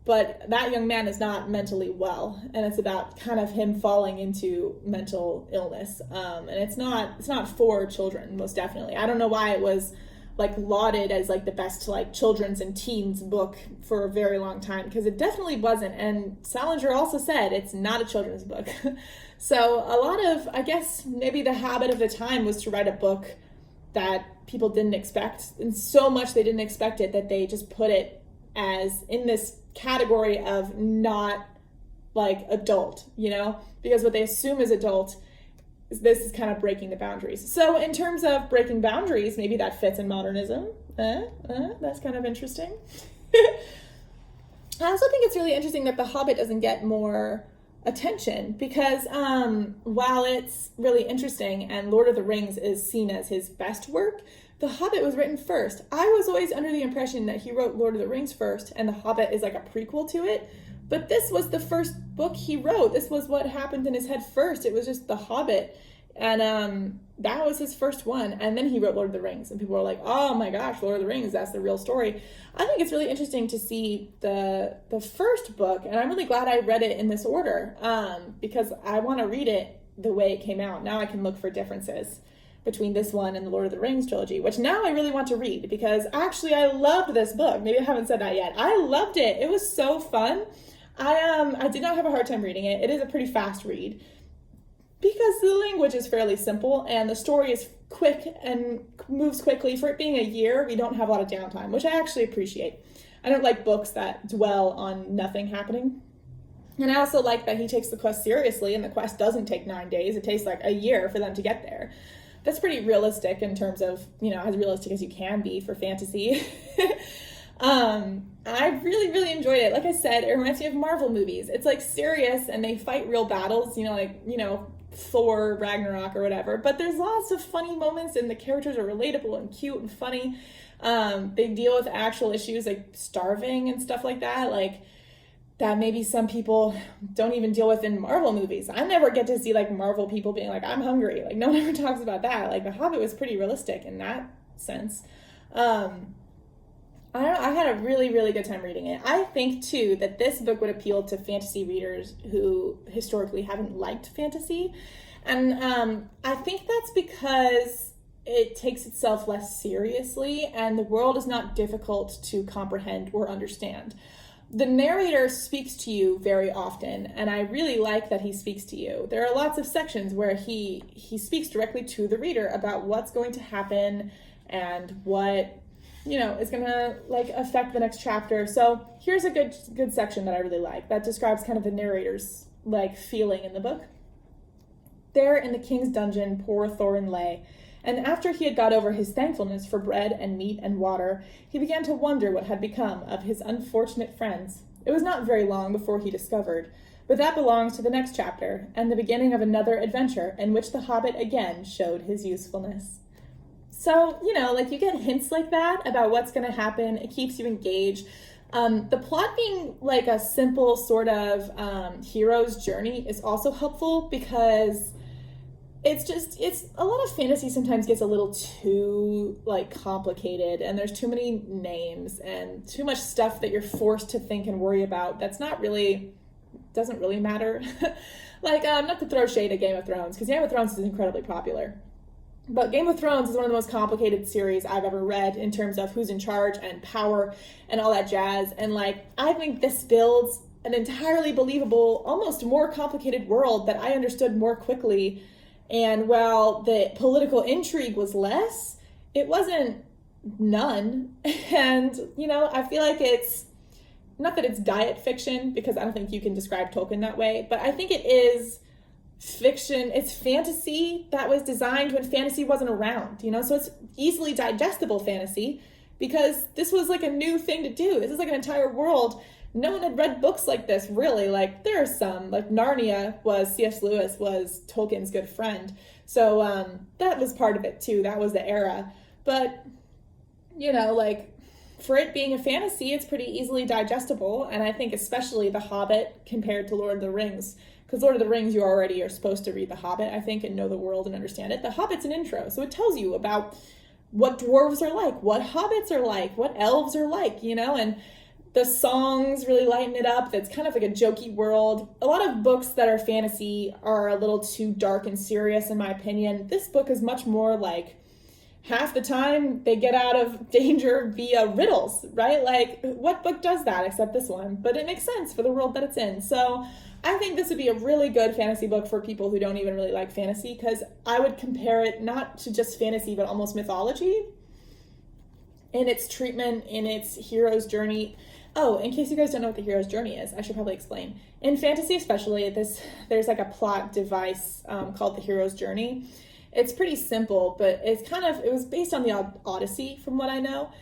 but that young man is not mentally well. And it's about kind of him falling into mental illness. And it's not for children, most definitely. I don't know why it was lauded as the best children's and teens book for a very long time, because it definitely wasn't. And Salinger also said it's not a children's book. So a lot of, I guess maybe the habit of the time was to write a book that people didn't expect, and so much they didn't expect it that they just put it as in this category of not adult, because what they assume is adult, this is kind of breaking the boundaries. So in terms of breaking boundaries, maybe that fits in modernism. That's kind of interesting. I also think it's really interesting that The Hobbit doesn't get more attention, because while it's really interesting and Lord of the Rings is seen as his best work, The Hobbit was written first. I was always under the impression that he wrote Lord of the Rings first and The Hobbit is a prequel to it. But this was the first book he wrote. This was what happened in his head first. It was just The Hobbit. And that was his first one. And then he wrote Lord of the Rings. And people were like, oh my gosh, Lord of the Rings, that's the real story. I think it's really interesting to see the first book. And I'm really glad I read it in this order, because I want to read it the way it came out. Now I can look for differences between this one and the Lord of the Rings trilogy, which now I really want to read, because actually I loved this book. Maybe I haven't said that yet. I loved it. It was so fun. I did not have a hard time reading it. It is a pretty fast read. Because the language is fairly simple and the story is quick and moves quickly. For it being a year, we don't have a lot of downtime, which I actually appreciate. I don't like books that dwell on nothing happening. And I also like that he takes the quest seriously, and the quest doesn't take 9 days. It takes like a year for them to get there. That's pretty realistic in terms of, as realistic as you can be for fantasy. I really, really enjoyed it. Like I said, it reminds me of Marvel movies. It's like serious and they fight real battles, Thor, Ragnarok or whatever. But there's lots of funny moments and the characters are relatable and cute and funny. They deal with actual issues like starving and stuff like that. Like that maybe some people don't even deal with in Marvel movies. I never get to see like Marvel people being like, I'm hungry. Like no one ever talks about that. Like The Hobbit was pretty realistic in that sense. I had a really, really good time reading it. I think, too, that this book would appeal to fantasy readers who historically haven't liked fantasy. And I think that's because it takes itself less seriously and the world is not difficult to comprehend or understand. The narrator speaks to you very often, and I really like that he speaks to you. There are lots of sections where he speaks directly to the reader about what's going to happen and what is going to affect the next chapter. So here's a good section that I really like that describes kind of the narrator's feeling in the book. There in the king's dungeon, poor Thorin lay, and after he had got over his thankfulness for bread and meat and water, he began to wonder what had become of his unfortunate friends. It was not very long before he discovered, but that belongs to the next chapter, and the beginning of another adventure in which the Hobbit again showed his usefulness. So, you get hints like that about what's going to happen. It keeps you engaged. The plot being like a simple sort of hero's journey is also helpful because it's a lot of fantasy sometimes gets a little too complicated and there's too many names and too much stuff that you're forced to think and worry about that's doesn't really matter. Not to throw shade at Game of Thrones because Game of Thrones is incredibly popular. But Game of Thrones is one of the most complicated series I've ever read in terms of who's in charge and power and all that jazz. And I think this builds an entirely believable, almost more complicated world that I understood more quickly. And while the political intrigue was less, it wasn't none. And, I feel like it's, not that it's diet fiction, because I don't think you can describe Tolkien that way, but I think it is fiction. It's fantasy that was designed when fantasy wasn't around, so it's easily digestible fantasy because this was a new thing to do. This is an entire world. No one had read books like this, really. There are some, Narnia C.S. Lewis was Tolkien's good friend. So that was part of it too. That was the era. But, for it being a fantasy, it's pretty easily digestible. And I think especially The Hobbit compared to Lord of the Rings, because Lord of the Rings, you already are supposed to read The Hobbit, I think, and know the world and understand it. The Hobbit's an intro, so it tells you about what dwarves are like, what hobbits are like, what elves are like, and the songs really lighten it up. It's kind of like a jokey world. A lot of books that are fantasy are a little too dark and serious, in my opinion. This book is much more half the time they get out of danger via riddles, right? What book does that except this one? But it makes sense for the world that it's in. So I think this would be a really good fantasy book for people who don't even really like fantasy, because I would compare it not to just fantasy, but almost mythology in its treatment, in its hero's journey. Oh, in case you guys don't know what the hero's journey is, I should probably explain. In fantasy especially, there's a plot device called the hero's journey. It's pretty simple, but it was based on the Odyssey from what I know.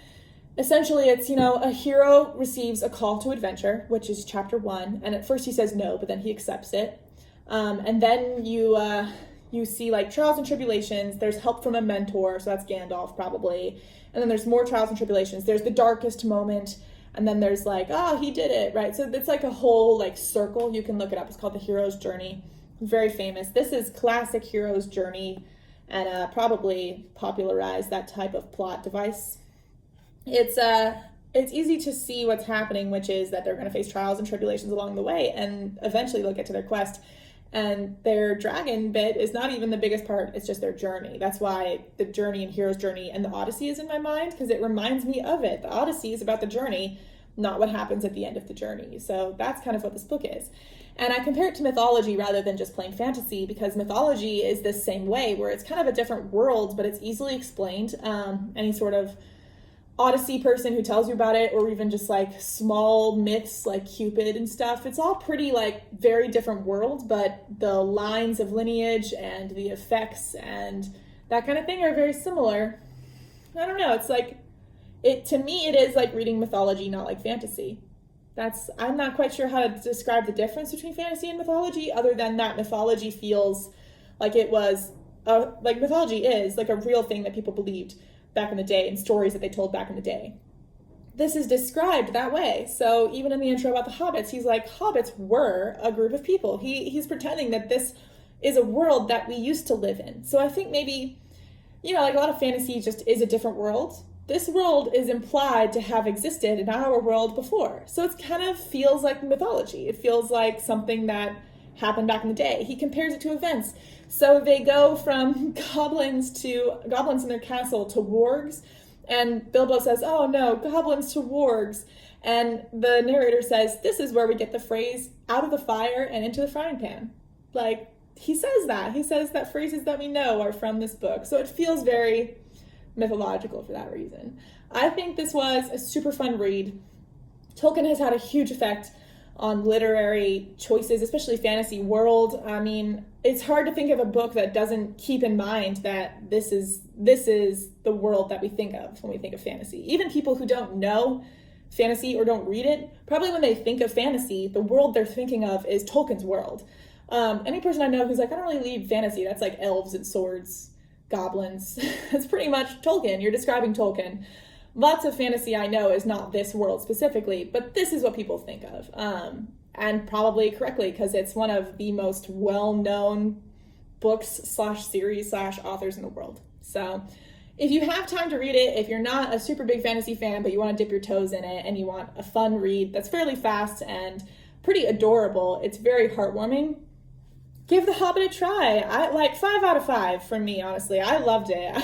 Essentially, it's, a hero receives a call to adventure, which is chapter 1. And at first he says no, but then he accepts it. And then you see trials and tribulations. There's help from a mentor. So that's Gandalf probably. And then there's more trials and tribulations. There's the darkest moment. And then there's he did it, right? So it's a whole circle. You can look it up. It's called the hero's journey. Very famous. This is classic hero's journey and probably popularized that type of plot device. It's easy to see what's happening, which is that they're going to face trials and tribulations along the way, and eventually they'll get to their quest. And their dragon bit is not even the biggest part, it's just their journey. That's why the journey and hero's journey and the Odyssey is in my mind, because it reminds me of it. The Odyssey is about the journey, not what happens at the end of the journey. So that's kind of what this book is. And I compare it to mythology rather than just plain fantasy, because mythology is the same way, where it's kind of a different world, but it's easily explained. Any sort of Odyssey person who tells you about it, or even just like small myths like Cupid and stuff, it's all pretty like very different worlds, but the lines of lineage and the effects and that kind of thing are very similar. I don't know, it's like, to me it is like reading mythology, not like fantasy. I'm not quite sure how to describe the difference between fantasy and mythology, other than that mythology feels like it was, like mythology is like a real thing that people believed back in the day, and stories that they told back in the day. This is described that way. So even in the intro about the hobbits, he's like, hobbits were a group of people. He's pretending that this is a world that we used to live in. So I think maybe, like a lot of fantasy just is a different world. This world is implied to have existed in our world before. So it kind of feels like mythology. It feels like something that happened back in the day. He compares it to events. So they go from goblins in their castle to wargs. And Bilbo says, oh no, goblins to wargs. And the narrator says, this is where we get the phrase, out of the fire and into the frying pan. Like, he says that. He says that phrases that we know are from this book. So it feels very mythological for that reason. I think this was a super fun read. Tolkien has had a huge effect on literary choices, especially fantasy world. I mean, it's hard to think of a book that doesn't keep in mind that this is the world that we think of when we think of fantasy. Even people who don't know fantasy or don't read it, probably when they think of fantasy, the world they're thinking of is Tolkien's world. Any person I know who's like, I don't really read fantasy, that's like elves and swords, goblins. It's pretty much Tolkien. You're describing Tolkien. Lots of fantasy I know is not this world specifically, but this is what people think of. And probably correctly, because it's one of the most well-known books/series/authors in the world. So if you have time to read it, if you're not a super big fantasy fan, but you want to dip your toes in it and you want a fun read that's fairly fast and pretty adorable, it's very heartwarming, give The Hobbit a try. I like 5 out of 5 from me, honestly. I loved it.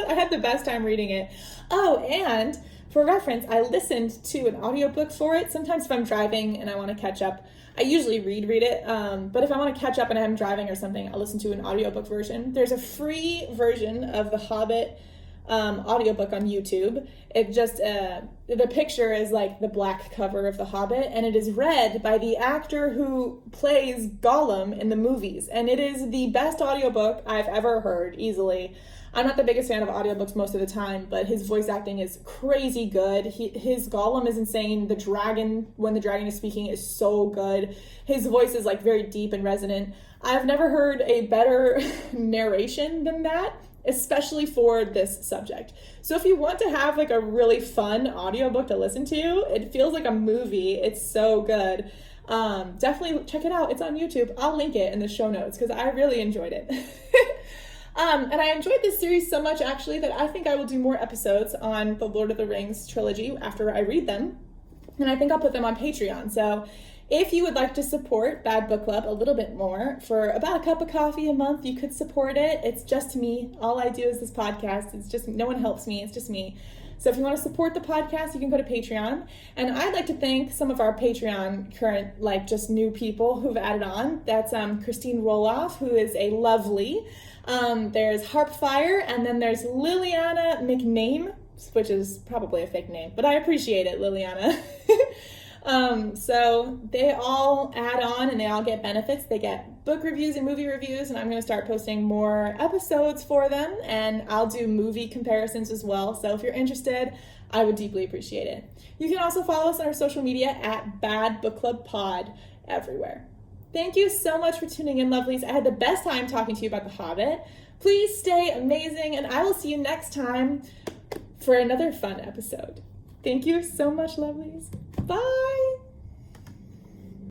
I had the best time reading it. Oh, and for reference, I listened to an audiobook for it. Sometimes if I'm driving and I want to catch up, I usually read it. But if I want to catch up and I'm driving or something, I'll listen to an audiobook version. There's a free version of The Hobbit audiobook on YouTube. It just, the picture is like the black cover of The Hobbit, and it is read by the actor who plays Gollum in the movies. And it is the best audiobook I've ever heard, easily. I'm not the biggest fan of audiobooks most of the time, but his voice acting is crazy good. His Gollum is insane. The dragon, when the dragon is speaking, is so good. His voice is like very deep and resonant. I've never heard a better narration than that, especially for this subject. So if you want to have like a really fun audiobook to listen to, it feels like a movie. It's so good. Definitely check it out. It's on YouTube. I'll link it in the show notes because I really enjoyed it. And I enjoyed this series so much, actually, that I think I will do more episodes on the Lord of the Rings trilogy after I read them. And I think I'll put them on Patreon. So if you would like to support Bad Book Club a little bit more, for about a cup of coffee a month, you could support it. It's just me. All I do is this podcast. It's just, no one helps me. It's just me. So if you want to support the podcast, you can go to Patreon. And I'd like to thank some of our Patreon current, like just new people who've added on. That's Christine Roloff, who is a lovely. There's Harpfire, and then there's Liliana McName, which is probably a fake name, but I appreciate it, Liliana. So they all add on and they all get benefits. They get book reviews and movie reviews, and I'm going to start posting more episodes for them, and I'll do movie comparisons as well. So if you're interested, I would deeply appreciate it. You can also follow us on our social media at Bad Book Club Pod everywhere. Thank you so much for tuning in, lovelies. I had the best time talking to you about The Hobbit. Please stay amazing, and I will see you next time for another fun episode. Thank you so much, lovelies. Bye!